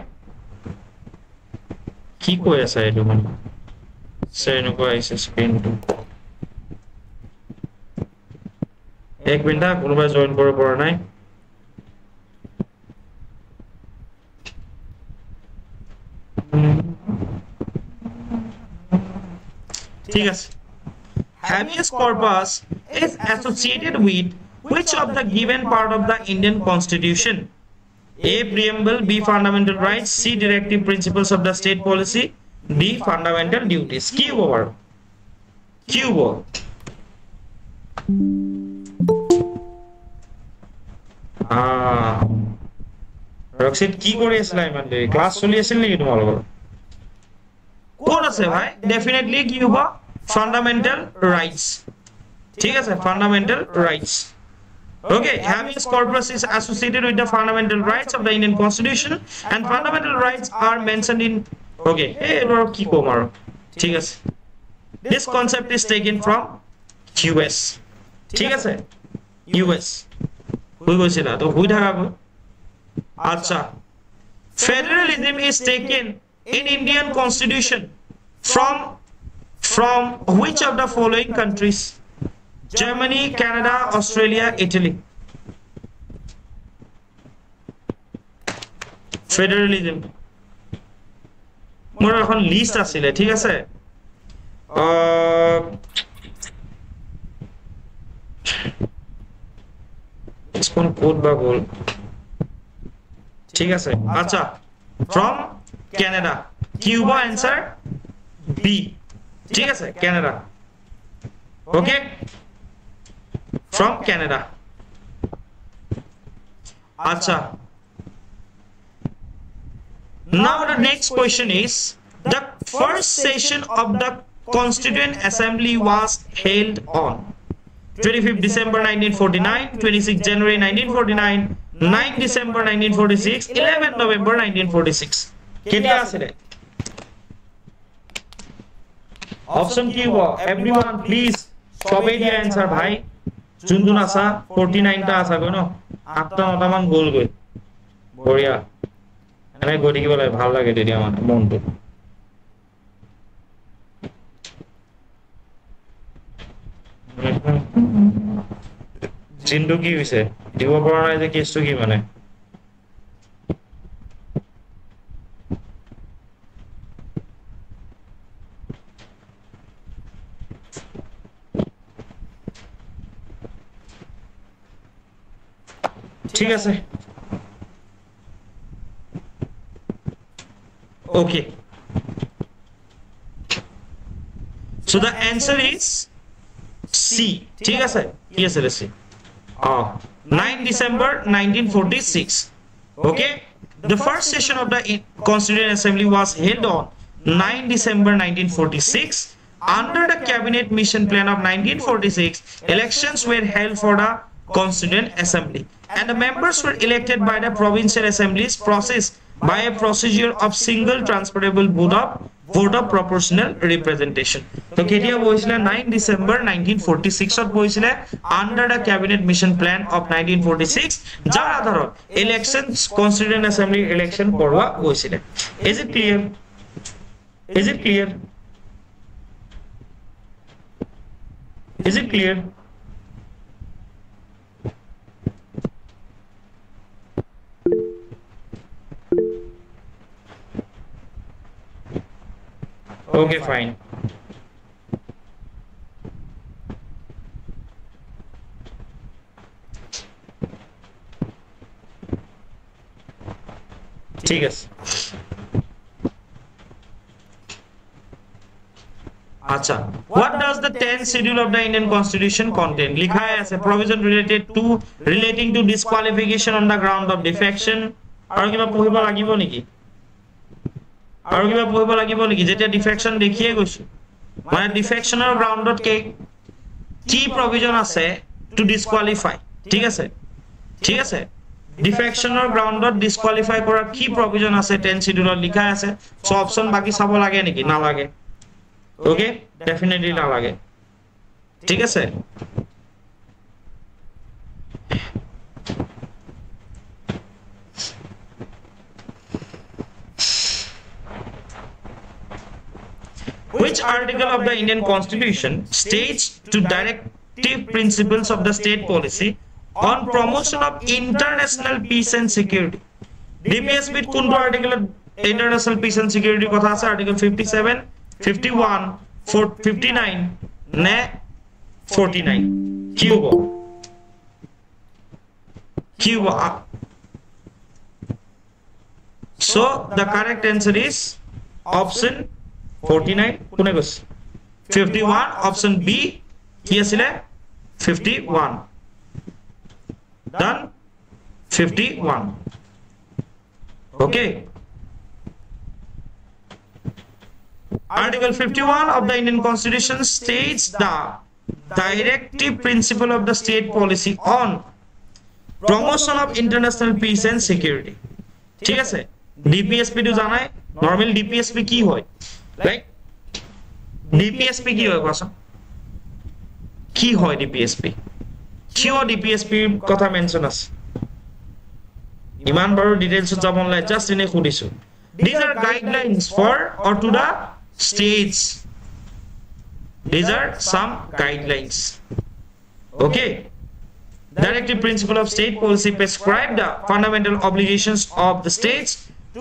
की कोई ऐसा है जो मन से नो को ऐसे स्क्रीन टू एक मिनट কোনোবা জয়েন কৰিব পৰা নাই ঠিক আছে habeas corpus is associated with which of the given part of the Indian Constitution A preamble B fundamental rights C directive principles of the state policy D fundamental duties কি হ'ব কি হ'ব ৰক্সিত কি কৰি আছিলা ইমান দেৰি ক্লাছ চলি আছিল নেকি তোমালোকৰ কোন আছে ভাই ডেফিনেটলি কি হ'ব fundamental rights ঠিক আছে fundamental rights okay habeas corpus is associated with the fundamental rights of the Indian Constitution and fundamental rights are mentioned in okay এৰ কি কম আৰু ঠিক আছে this concept is taken from US ঠিক আছে US হৈ গৈছিল তো হৈ থাকা আচ্ছা federalism is taken in Indian Constitution from which of the following countries Germany Canada Australia Italy federalism মোৰ এখন লিস্ট আছিল ঠিক আছে কোন কোড বা বল ঠিক আছে আচ্ছা from Canada Cuba answer B ঠিক আছে Canada okay from Canada acha now the next question is the first session of the Constituent Assembly was held on 25th December 1949 26th January 1949 9 December 1946 11 November 1946 কেতিয়া আছিল option কি হ'ব everyone please সবে দিয়া answer ভাই June আসা 49 টা আসা গৈ ন 8 টা 9 টা মান গল গৈ বঢ়িয়া এনে গৈ দেখিব লাগে ভাল লাগে তেতিয়া মানে মনটো জিন্দু কি হৈছে দিব পৰা নাই যে কেছটো কি মানে ঠিক আছে okay so the answer is C ঠিক আছে কি আছে C 9 December 1946 okay the first session of the Constituent Assembly was held on 9 December 1946 under the cabinet mission plan of 1946 elections were held for the Constituent Assembly and the members were elected by the provincial assemblies process by a procedure of single transferable vote of proportional representation to ketia boisile 9 December 1946 ot boisile under the cabinet mission plan of 1946 jar adharat elections Constituent Assembly election korwa boisile is it clear is it clear okay fine ঠিক আছে আচ্ছা what does the 10th schedule of the Indian constitution contain লিখা আছে provision relating to disqualification on the ground of defection আৰু কিবা পঢ়িব লাগিব নেকি যেতিয়া ডিফেকশন দেখিয়ে গৈছো মানে ডিফেকশনৰ গ্ৰাউণ্ডত কি প্ৰভিজন আছে টু ডিসকুৱালিফাই ঠিক আছে ডিফেকশনৰ গ্ৰাউণ্ডত ডিসকুৱালিফাই কৰাৰ কি প্ৰভিজন আছে 10 শিডিউলত লিখা আছে সো অপচন বাকি চাব লাগে নেকি না লাগে ওকে ডেফিনেটলি না লাগে ঠিক আছে Which article of the Indian Constitution states to directive principles of the state policy on promotion of international peace and security? DPSP kuntu article international peace and security kotha ase article 57, 51, 59 ne 49 ki hobo so the correct answer is option 49 কোনে গছ 51 option B কি আছিল 51 done 51 okay Article 51 of the Indian Constitution states the directive principle of the state policy on promotion of international peace and security ঠিক আছে DPSP to জানাই normal DPSP কি হয় right DPSP কি হয় কোৱাচোন কি হয় DPSP কিয় DPSP কথা মেনশন আছে ইমান বাৰ ডিটেইলছ যাব নাই জাস্ট এনে খুদিছো these are guidelines for or to the states these are some guidelines okay directive principle of state policy prescribe the fundamental obligations of the states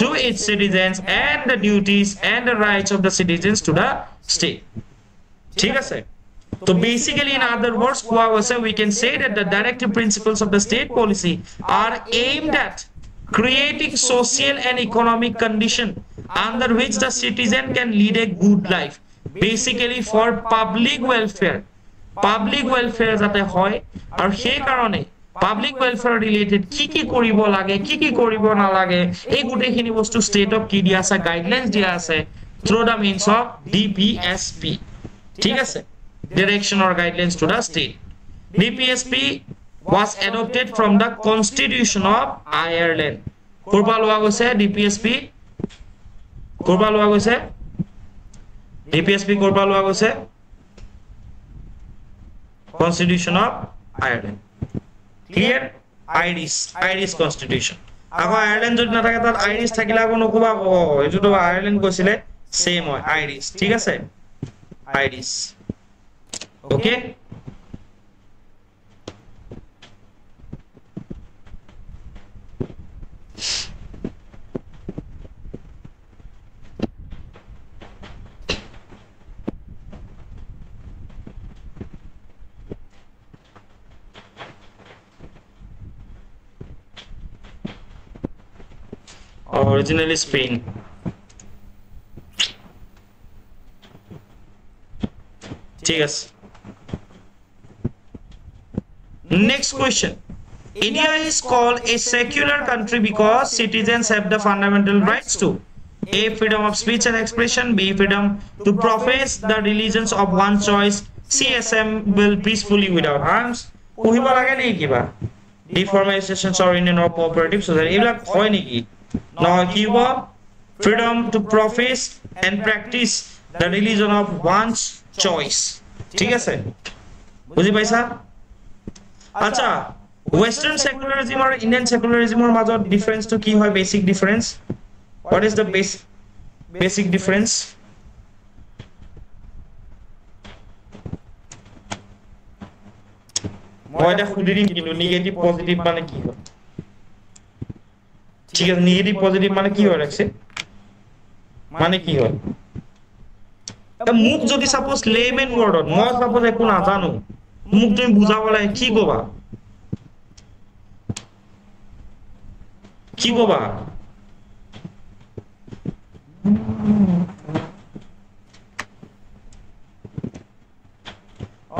to its citizens and the duties and the rights of the citizens to the state ঠিক আছে so basically in other words we can say that the directive principles of the state policy are aimed at creating social and economic condition under which the citizen can lead a good life basically for public welfare jate hoy aru he karone public welfare related ki koribo lage ki koribo na lage ei gute khini bostu state of ki dia ase guidelines dia ase through the means of DPSP ঠিক আছে direction or guidelines to the state DPSP was adopted from the Constitution of Ireland korba loa goise DPSP korba loa goise Constitution of Ireland clear Irish constitution ago Ireland jodi na thake tar Irish thakila ago nokuba etu to Ireland goisile same hoy Irish ঠিক আছে Irish okay originally Spain ঠিক আছে next question India is called a secular country because citizens have the fundamental rights to A. freedom of speech and expression B. freedom to profess the religions of one choice C. assemble peacefully without arms পঢ়িব লাগে নেকি কিবা deformations or union or cooperative society এবিলাক হয় নেকি no কিবা freedom to profess and practice the religion of one's choice ঠিক আছে বুঝি পাইছা আচ্ছা western secularism or Indian secularism or মাজত difference to কি হয় basic difference what is the basic difference মই এটা খুদি দিম কিন্তু নেগেটিভ পজিটিভ মানে কি হয় ঠিক আছে নেগেটিভ পজিটিভ মানে কি হয় রাখছে মানে কি হয় মুখ যদি সাপোজ লেমেন ওয়ার্ডত মই সাপোজ একো না জানো মুখ তুমি বুঝাবলে কি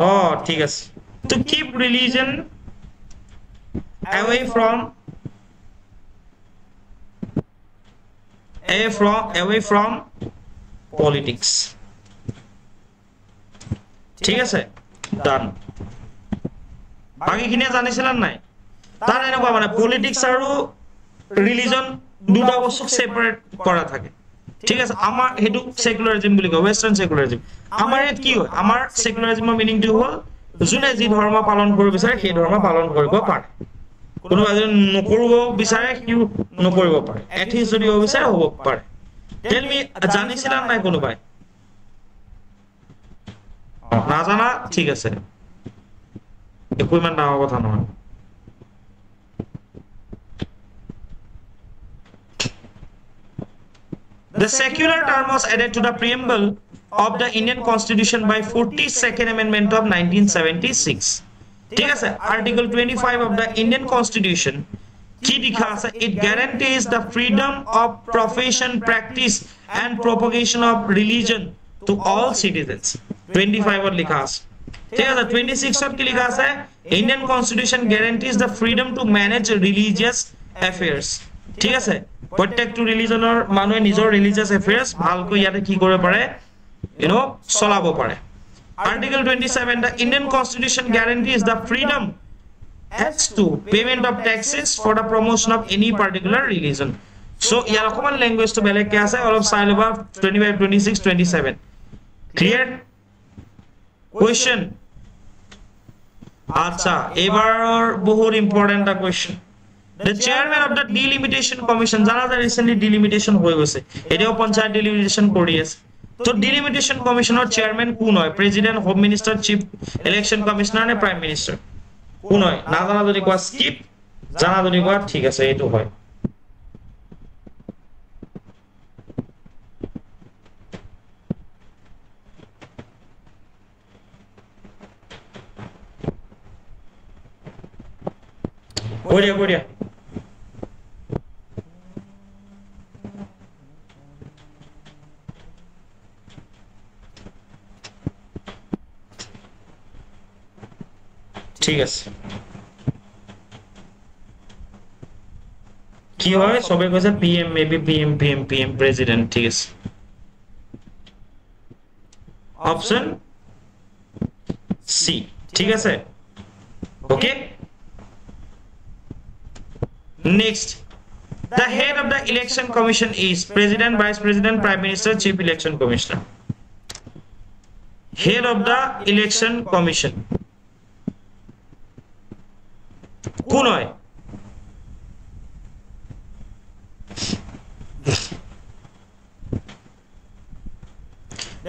oh ঠিক আছে to keep religion away from politics ঠিক আছে ডান বাকিখিনি জানিছিলেন নাই তার এনেকুৱা মানে পলিটিক্স আৰু রিলিজন দুটা বস্তু সেপারেট করা থাকে ঠিক আছে আমার হেতু সেকুলারিজম বুলি কয় ওয়েস্টার্ন সেকুলারিজম আমার এত কি হয় আমার সেকুলাৰিজমৰ মিনিংটো হল জুনে যি ধৰ্ম পালন কৰিব বিচাৰে সেই ধৰ্ম পালন কৰিব পাৰে কোনো এজন নকৰিব বিচাৰে কি নকৰিব পাৰে এথিস যদি হ'ব বিচাৰে হ'ব পাৰে টেল মি জানিছিলেন নাই কোনোবাই নাজানা ঠিক আছে একো ইমান ডাঙৰ কথা নহয় The secular term was added to the preamble of the Indian Constitution by 42nd Amendment of 1976. ঠিক আছে Article 25 of the Indian Constitution কি লিখা আছে it guarantees the freedom of profession practice and propagation of religion to all citizens 25 ত লিখা আছে ঠিক আছে 26 ত কি লিখা আছে Indian Constitution guarantees the freedom to manage religious affairs ঠিক আছে প্ৰত্যেকটো ৰিলিজনৰ মানুহে নিজৰ ৰিলিজিয়াস এফেয়াৰ্স ভালকৈ ইয়াতে কি কৰিব পাৰে চলাব পাৰে Article 27 the Indian Constitution guarantees the freedom as to payment of taxes for the promotion of any particular religion so ইয়াৰ অকমান ল্যাঙ্গুৱেজ তো বেলেগকে আছে অলপ চাই লবা 25 26 27 clear question আচ্ছা এবাৰৰ বহুত ইম্পৰ্টেন্ট এটা question The chairman of the delimitation commission jana that recently delimitation hoye goise etio panchayat delimitation kori ase to delimitation commissioner chairman কোন হয় president home minister chief election commissioner ne prime minister কোন হয় না জানা যদি কোৱা skip জানা যদি কোৱা ঠিক আছে এটো হয় বঢ়িয়া ঠিক আছে কি হয় সবে কৈছে পিএম মেবি পিএম প্রেসিডেন্ট ঠিক আছে অপশন সি ঠিক আছে okay next the head of the election commission is president vice president prime minister chief election commissioner head of the election commission কোন হয়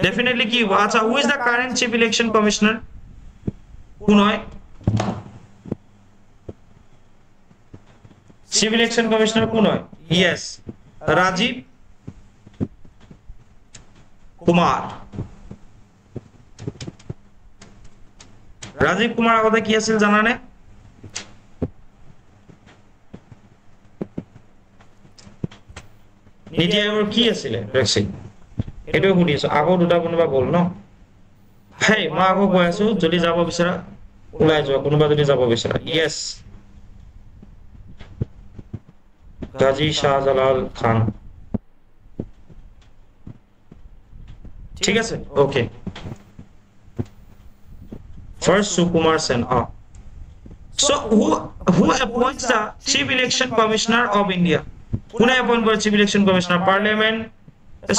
definitely কি আচ্ছা who is the current chief election commissioner কোন হয় chief election commissioner কোন হয় yes Rajib Kumar আগতে কি আছিল জানানে নীতি আয়োগৰ কি আছিল ভ্যাকসিন এটো শুনিছো আগৰ দুটা কোনবা গল ন হেই মই আগৰ কৈ আছো যদি যাব বিচাৰা ওলাই যোৱা কোনবা যদি যাব বিচাৰা yes গাজী শাহজালাল খান ঠিক আছে okay first Sukumar Sen so who appoints the chief election commissioner of India কোনে appoint কৰে chief election commissioner parliament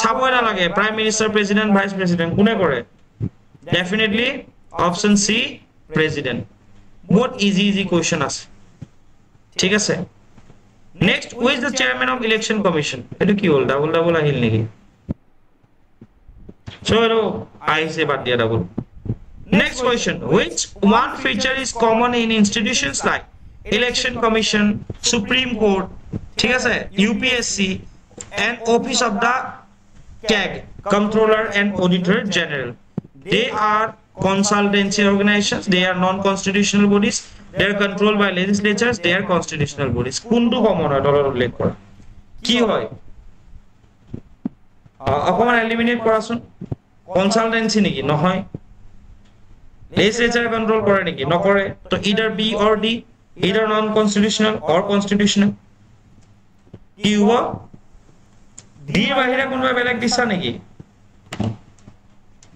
সাবই না লাগে prime minister president vice president কোনে কৰে definitely option C president বহুত easy question আছে ঠিক আছে next who is the chairman of election commission এটো কি হল ডাবল আহিল নেকি so I say বাদ দিয়া double next question which one feature is common in institutions like election commission supreme court ঠিক আছে UPSC and office of the CAG controller and auditor general they are consultancy organizations they are non-constitutional bodies they are controlled by legislatures they are constitutional bodies কোনটো common হয় dollar উল্লেখ কৰা কি হয় অকমান eliminate কৰাচোন কনসালটেন্সি নেকি নহয় legislature control কৰে নেকি নকৰে তো either B or D either non constitutional or constitutional কি হ'ব D বাহিৰে কোনবা বেলেগ দিছা নেকি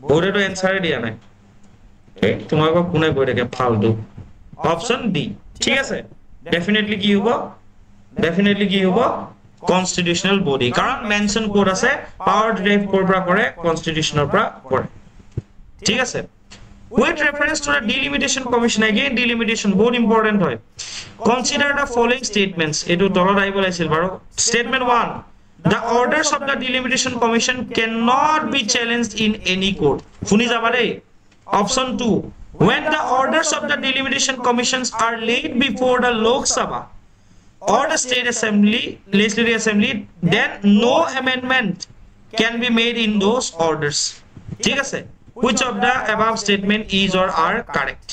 বৰ্ডেটো এনসাৰে দিয়া নাই তোমাক কোনে কৈ থাকে ফালতু অপশন ডি ঠিক আছে ডেফিনেটলি কি হ'ব কনস্টিটিউশনাল বডি কাৰণ মেনশন কোড আছে পাৱাৰ ড্ৰাইভ কৰবা কৰে কনস্টিটিউশনৰ পৰা কৰে ঠিক আছে with reference to the delimitation commission again delimitation বহুত important হয় consider the following statements etu dollar aibol asil baro statement 1 the orders of the delimitation commission cannot be challenged in any court shuni jaba dei option 2 when the orders of the delimitation commissions are laid before the Lok Sabha or the state assembly legislative assembly then no amendment can be made in those orders ঠিক আছে which of the above statement is or are correct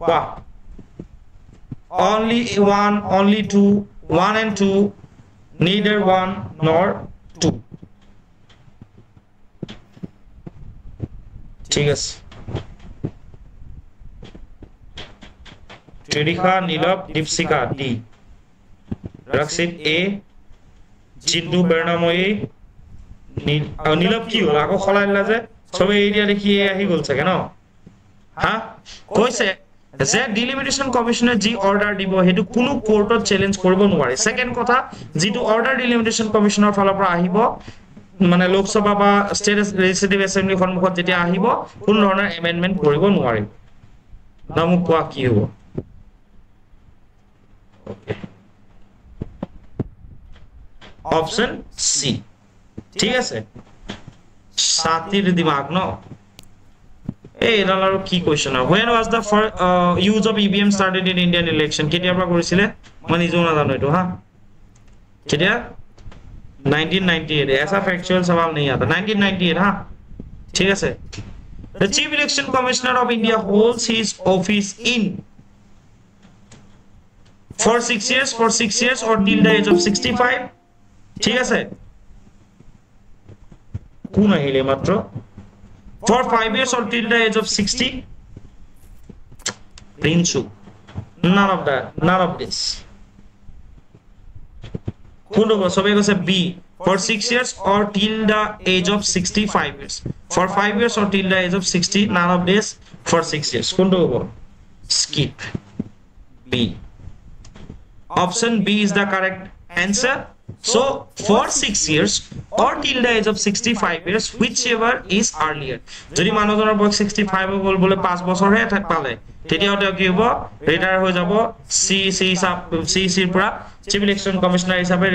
wow only one only two one and two neither one nor two ঠিক আছে Tridika Nilab Dipsika D Raksit A Jindu Bernamoye Nilab ki hola ako kholaila je সবে area দেখি আহি গল থাকে ন হ্যাঁ কইছে যে delimitation commissioner G order দিব হেতু কোনো কোর্টত চ্যালেঞ্জ কৰিব নোৱাৰে সেকেন্ড কথা যেটো অৰ্ডাৰ ডিলিমিটেশন কমিশনাৰ ফালৰ পৰা আহিব মানে লোকসভা বা স্টেট লেজিসলেটিভ এসেম্বলি সন্মুখত যেতিয়া আহিব কোনো ধৰণৰ এমেন্ডমেন্ট কৰিব নোৱাৰে নামু কোৱা কি হ'ব ওকে অপশন সি ঠিক আছে সাতিৰ দিমাগ ন এই এডালাৰো কি question when was the use of EVM started in Indian election কেতিয়া পৰা কৰিছিলে মই নিজেও নাজানো এটো হা কেতিয়া 1998 ऐसा फैक्चुअल सवाल नहीं आता 1998 हां ठीक है the chief election commissioner of India holds his office in for 6 years or till the age of 65 ঠিক আছে কোন আহিলে মাত্র for 5 years or till the age of 60 Prinsu none of this কোন হবে সবে গছে B for 6 years or till the age of 65 years for 5 years or till the age of 60 none of this for 6 years কোন হবে skip B option B is the correct answer so for 6 years or till the age of 65 years whichever is earlier যদি মানুহজনৰ বয়স 65 হৈ গল বলে 5 বছৰ হে থাক পালে তেতিয়া ওটা কি হ'ব ৰিটায়াৰ হৈ যাব সিসি ৰ পৰা চিফ ইলেকশন কমিশনাৰ হিচাপে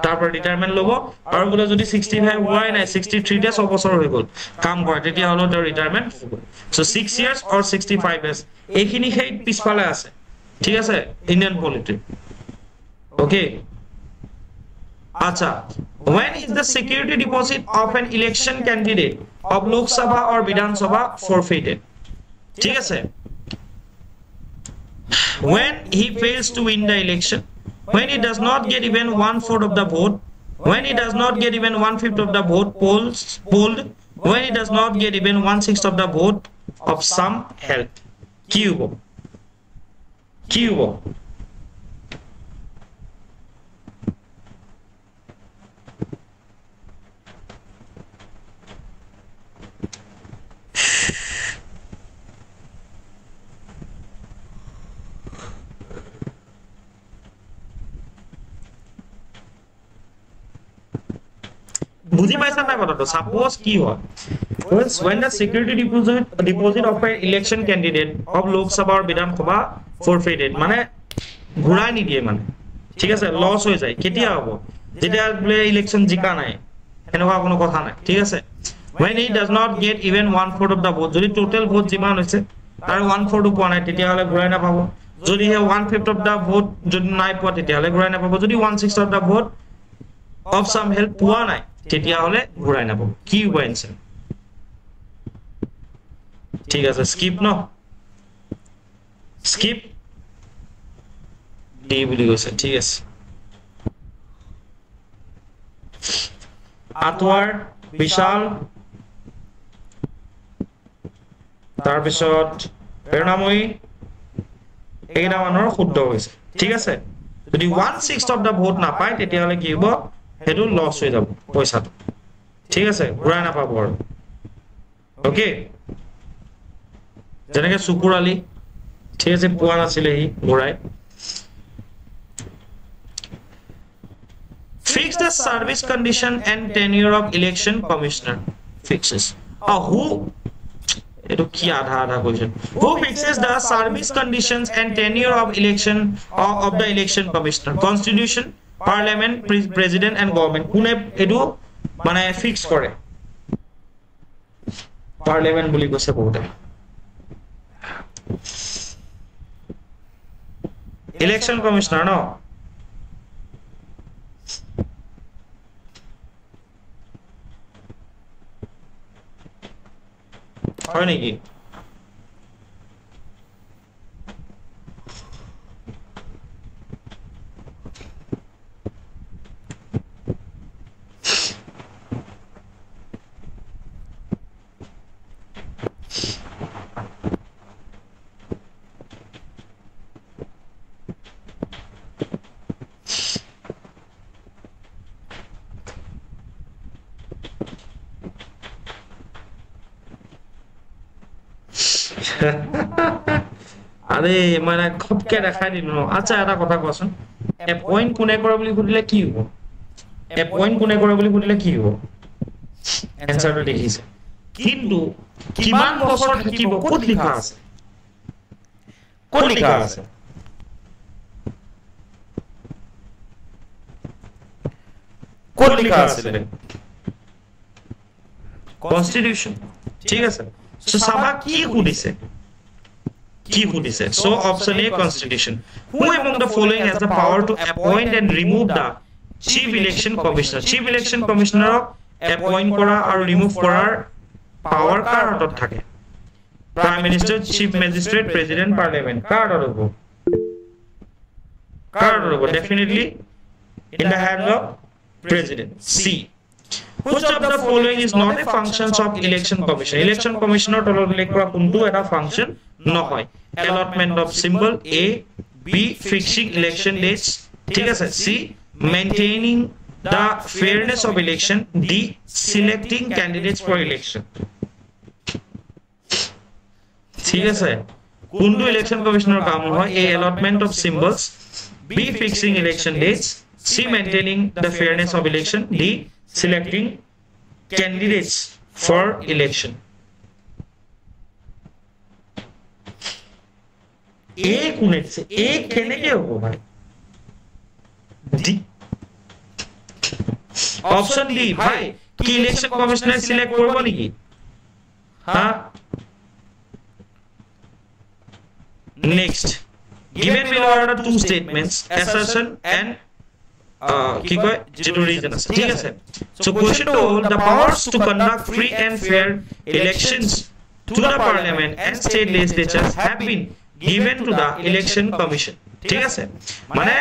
তাৰ পৰা ৰিটায়াৰমেন্ট লব আৰু বলে যদি 65 হোৱাই নাই 63 তে 6 বছৰ হৈ গল কাম কৰে তেতিয়া হলো তাৰ ৰিটায়াৰমেন্ট হ'ব সো 6 years or 65 years এইখিনি হেই পিছফালে আছে ঠিক আছে Indian polity okay Acha, when is the security deposit of an election candidate of Lok Sabha or Vidhan Sabha forfeited? ठीक है when he fails to win the election, when he does not get even 1/4 of the vote, when he does not get even 1/5 of the vote polled, when he does not get even 1/6 of the vote of some held. Cubo. বুঝি পাইছা না কথাটো suppose কি হয় when the security deposit of an election candidate of Lok Sabha or Vidhan Sabha forfeited মানে ঘুৰাই নিদিয়ে মানে ঠিক আছে লস হৈ যায় কেতিয়া হ'ব যেতিয়া বলে ইলেকশন জিকা নাই এনেকুৱা কোনো কথা নাই ঠিক আছে when he does not get even 1/4 of the vote যদি টোটাল ভোট যিমান হৈছে তাৰ 1/4 পোৱা নাই তেতিয়া হলে ঘুৰাই না পাব যদি হে 1/5 of the vote যদি নাই পোৱা তেতিয়া হলে ঘুৰাই না পাব যদি 1/6 of the vote of some help পোৱা নাই তেতিয়া হলে ঘুৰাই না পাব কি হ'ব आंसर ঠিক আছে স্কিপ ন স্কিপ ডি বুলি কৈছে ঠিক আছে আতৱাৰ বিশাল তাৰ পিছত প্ৰেৰণাময়ী এইটা মানৰ শুদ্ধ হৈছে ঠিক আছে যদি 1/6 অফ দা ভোট নাপায় তেতিয়াহলে কি হ'ব হেতু লস হৈ যাব পইচাটো ঠিক আছে ঘুৰাই নাপাব আৰু ওকে যেনেকে সুকুৰ আলী ঠিক আছে পোৱা নাছিলে হি ঘুৰাই fix the service condition and tenure of election commissioner fixes who eto ki adha question who fixes the service conditions and tenure of election of the election commissioner constitution parliament president and government kune etu mane fix kore parliament boli koise bote election commissioner no হয় নেকি আরে মানে খপকে দেখাই দিল আচ্ছা এটা কথা কোৱাচোন এপয়েন্ট কোনে কৰে বুলি খুদিলে কি হ'ব এপয়েন্ট কোনে কৰে বুলি খুদিলে কি হ'ব এনসাৰটো দেখিছে কিন্তু কিমান বছৰ থাকিব ক'ত লিখা আছে ক'ত লিখা আছে ক'ত লিখা আছে কনস্টিটিউশন ঠিক আছে সো সাবা কি খুদিছে So option A constitution who among the following has the power to appoint and remove the chief election commissioner appoint kora or remove korar power kar hatot thake prime minister chief magistrate president parliament kar hobo definitely in the hand of president C which of the following is not a functions of election commissioner tolor lekra kuntu eta function নহয় allotment of symbol A B fixing election dates ঠিক আছে C maintaining the fairness of election D selecting candidates for election ঠিক আছে কোনটো election commissioner কাম হয় A allotment of symbols B fixing election dates C maintaining the fairness of election D selecting candidates for election A কোনে দিছে A কেনেকে হ'ব ভাই D অপশন D ভাই কি ইলেকশন কমিশনার সিলেক্ট করব নাকি হ্যাঁ next given below are the two statements assertion and কি কয় যেটো রিজন আছে ঠিক আছে so question told the powers to conduct free and fair elections to the parliament and state legislatures have been given to the election commission ঠিক আছে মানে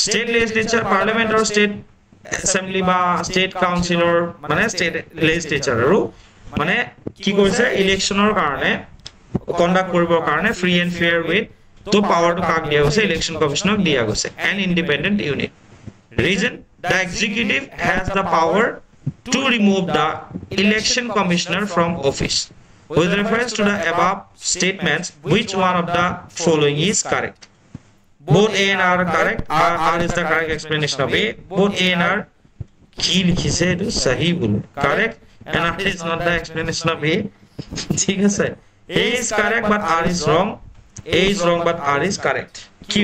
state legislature parliament or state assembly বা state council or মানে state legislature আৰু মানে কি কৈছে ইলেকশনৰ কাৰণে কন্ডাক্ট কৰিবৰ কাৰণে free and fair way তো পাৱাৰ টু কাক দিয়া গৈছে ইলেকশন কমিশনক দিয়া গৈছে an independent unit reason the executive has the power to remove the election commissioner from office with reference to the above statements which one of the following is correct both A and R are correct R is the correct explanation of A both A and R ki likhise to sahi bolu correct and R is not the explanation of A ঠিক আছে A is correct but R is wrong A is wrong but R is correct Q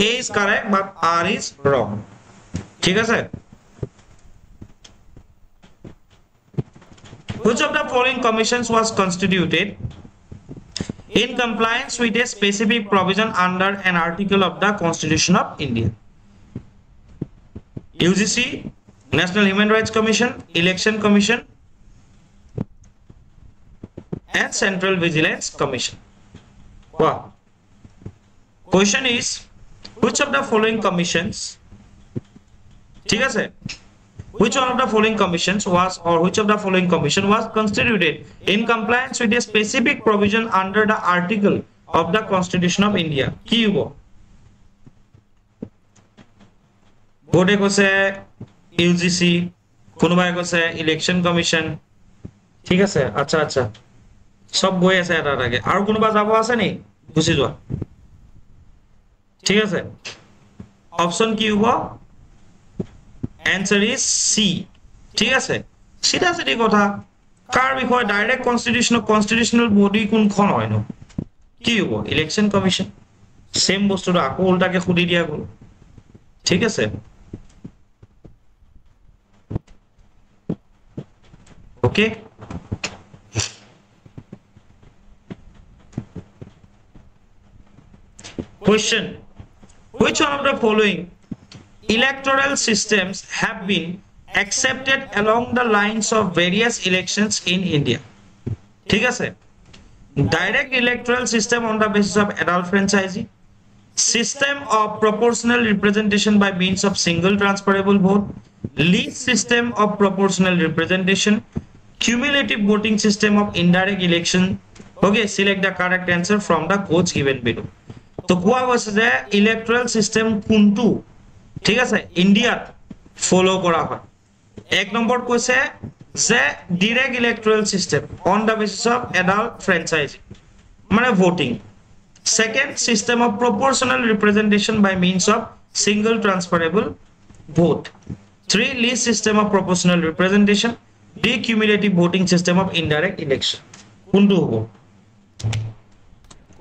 A is correct but R is wrong. ঠিক আছে? Which of the following commissions was constituted in compliance with a specific provision under an article of the Constitution of India? UGC, National Human Rights Commission, Election Commission, and Central Vigilance Commission. Wow. Question is, which of the following commissions, ঠিক আছে, which one of the following commissions was, or which of the following commission was constituted in compliance with a specific provision under the article of the Constitution of India? কি হব? ভোটে কৈছে UGC, কোনোবাই কৈছে election commission. ঠিক আছে, আচ্ছা আচ্ছা, সব গৈ আছে এটা আগে। আৰু কোনোবা যাব আছে নি? গুছি যোৱা। ঠিক আছে, অপশন কি হব? Answer is C. ঠিক আছে, সিধা সিধি কথা। কার বিষয় ডাইরেক্ট কনস্টিটিউশনাল বডি কোনখন হয় ন? কি হব? Election commission. সেম বস্তুটো আকৌ উল্টাকে খুদি দিয়া গ'ল। ঠিক আছে, okay. Question: which one of the following electoral systems have been accepted along the lines of various elections in India? ঠিক আছে, direct electoral system on the basis of adult franchising, system of proportional representation by means of single transferable vote, list system of proportional representation, cumulative voting system of indirect election. Okay, select the correct answer from the codes given below. তো কোৱা গৈছে যে ইলেক্ট্ৰাল system কোনটো, ঠিক আছে, ইন্ডিয়াত ফলো কৰা হয়। এক নম্বৰ কৈছে যে direct electoral system on the basis of adult franchising, মানে voting. Second, system of proportional representation by means of single transferable vote. 3, list system of proportional representation. D, cumulative voting system of indirect election. কোনটো হ'ব?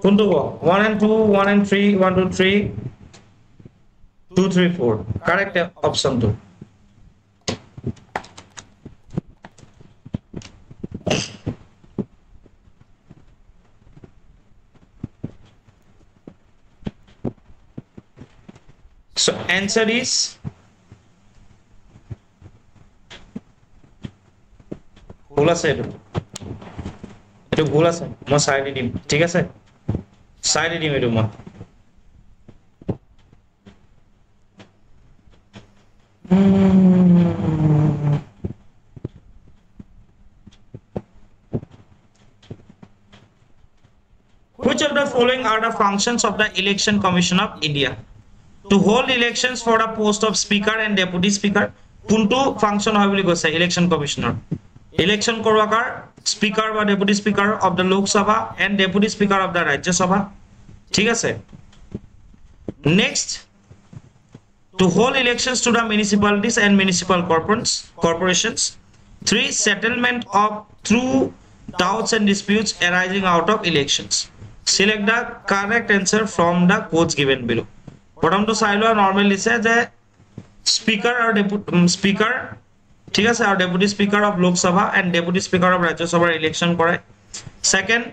কোনটো হ'ব? 1 and 2, 1 and 3, 1 2 3, 2 3 4, correct option 2. So answer is ভুল আছে, এইটো ভুল আছে, মই চাই দিম। ঠিক আছে, চাই দিম এইটো মই। Which of the following are the functions of the Election Commission of India? To hold elections for the post of Speaker and Deputy Speaker. কোনটো ফাংশন হয় বুলি কৈছে ইলেকশন কমিশনৰ? ইলেকশন কৰোৱাৰ স্পিকাৰ বা deputy speaker of the Lok Sabha and deputy speaker of the Rajya Sabha. ঠিক আছে, next, to hold elections to the municipalities and municipal corporations. 3, settlement of through doubts and disputes arising out of elections. Select the correct answer from the codes given below. প্রথমটো চাই লোৱা normal দিছে যে speaker আৰু speaker, ঠিক আছে, আৰু deputy speaker of Lok Sabha and deputy speaker of ৰাজ্যসভাৰ election কৰে। সেকেন্ড,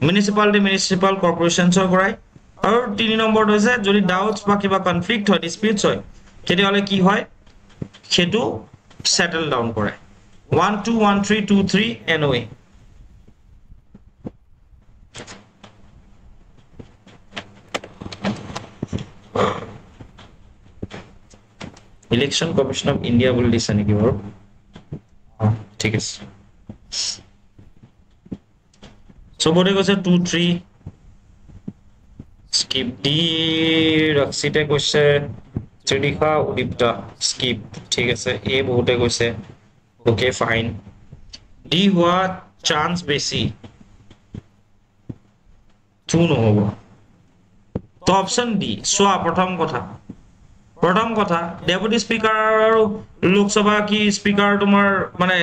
মিউনিচিপাল কৰ্পোৰেশনছৰ কৰাই। আৰু 3 নম্বৰটো হৈছে যদি ডাউটছ বা কিবা কনফ্লিক্ট হয়, ডিসপিউটছ হয়, তেতিয়াহ'লে কি হয়, সেটো সেটেল ডাউন কৰে। 1 2 1 3 2 3 NOA. Election commission of India বুলি দিছে নেকি বাৰু? ঠিক আছে, চবতে কৈছে 2 3 স্কিপ। ডি ৰক্সিতে কৈছে, ত্ৰিদিশা উদীপ্তা স্কিপ। ঠিক আছে, এ বহুতে কৈছে, ওকে ফাইন। ডি হোৱা চান্স বেছি, 2 নহ'ব। তো অপশন ডি। চোৱা, প্ৰথম কথা ডেপুটি স্পিকাৰ আৰু লোকসভা কি স্পিকাৰ তোমাৰ মানে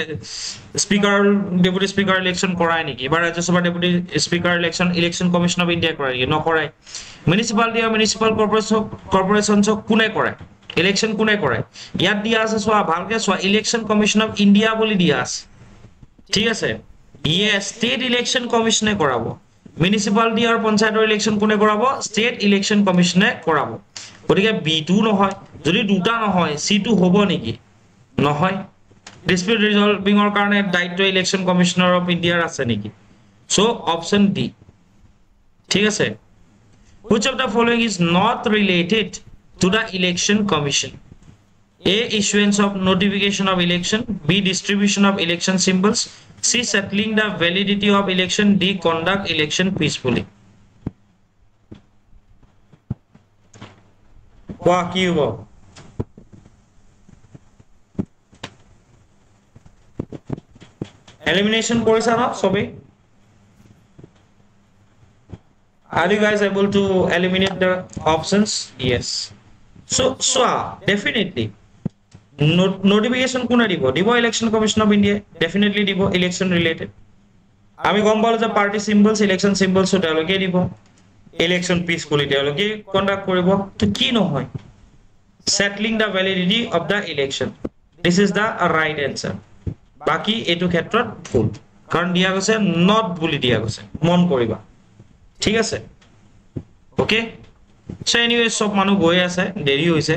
স্পিকাৰ ডেপুটি স্পিকাৰ ইলেকশন কৰাই নেকি, বা Rajya Sabha deputy speaker election commission of India কৰাই নেকি? নকৰাই। মিউনিসিপালিটি আৰু মিউনিসিপাল কৰ্পোৰেচনছক কোনে কৰে ইলেকশ্যন কোনে কৰে ইয়াত দিয়া আছে চোৱা ভালকে চোৱা ইলেকশ্যন কমিশন অফ ইণ্ডিয়া বুলি দিয়া আছে ঠিক আছে ইয়েস স্টেট ইলেকশ্যন কমিশনে কৰাব মিউনিসিপালিটি আৰু পঞ্চায়তৰ ইলেকশ্যন কোনে কৰাব স্টেট ইলেকশ্যন কমিশনে কৰাব গতিকে বি2 নহয় যদি দুটা নহয় সি2 হ'ব নেকি নহয় ডিসপিউট ৰিজলভিংৰ কাৰণে দায়িত্ব ইলেকশ্যন কমিশনাৰ অফ ইণ্ডিয়াৰ আছে নেকি সো অপশন ডি ঠিক আছে which of the following is not related to the election commission a issuance of notification of election b distribution of election symbols c settling the validity of election d conduct election peacefully কোৱা কি হ'ব elimination কৰিছা না সবে are you guys able to eliminate the options yes so definitely notification কোনে দিব election commission of india definitely দিব election related আমি গম পালো যে party symbols election symbols তেওঁলোকে দিব election peacefully তেওঁলোকে conduct কৰিব তো কি নহয় settling the validity of the election this is the right answer বাকি এটো ক্ষেত্ৰত ভুল কাৰণ দিয়া গৈছে not বুলি দিয়া গৈছে মন কৰিবা ঠিক আছে ওকে সো এনিৱে সব মানুহ গৈ আছে দেৰি হৈছে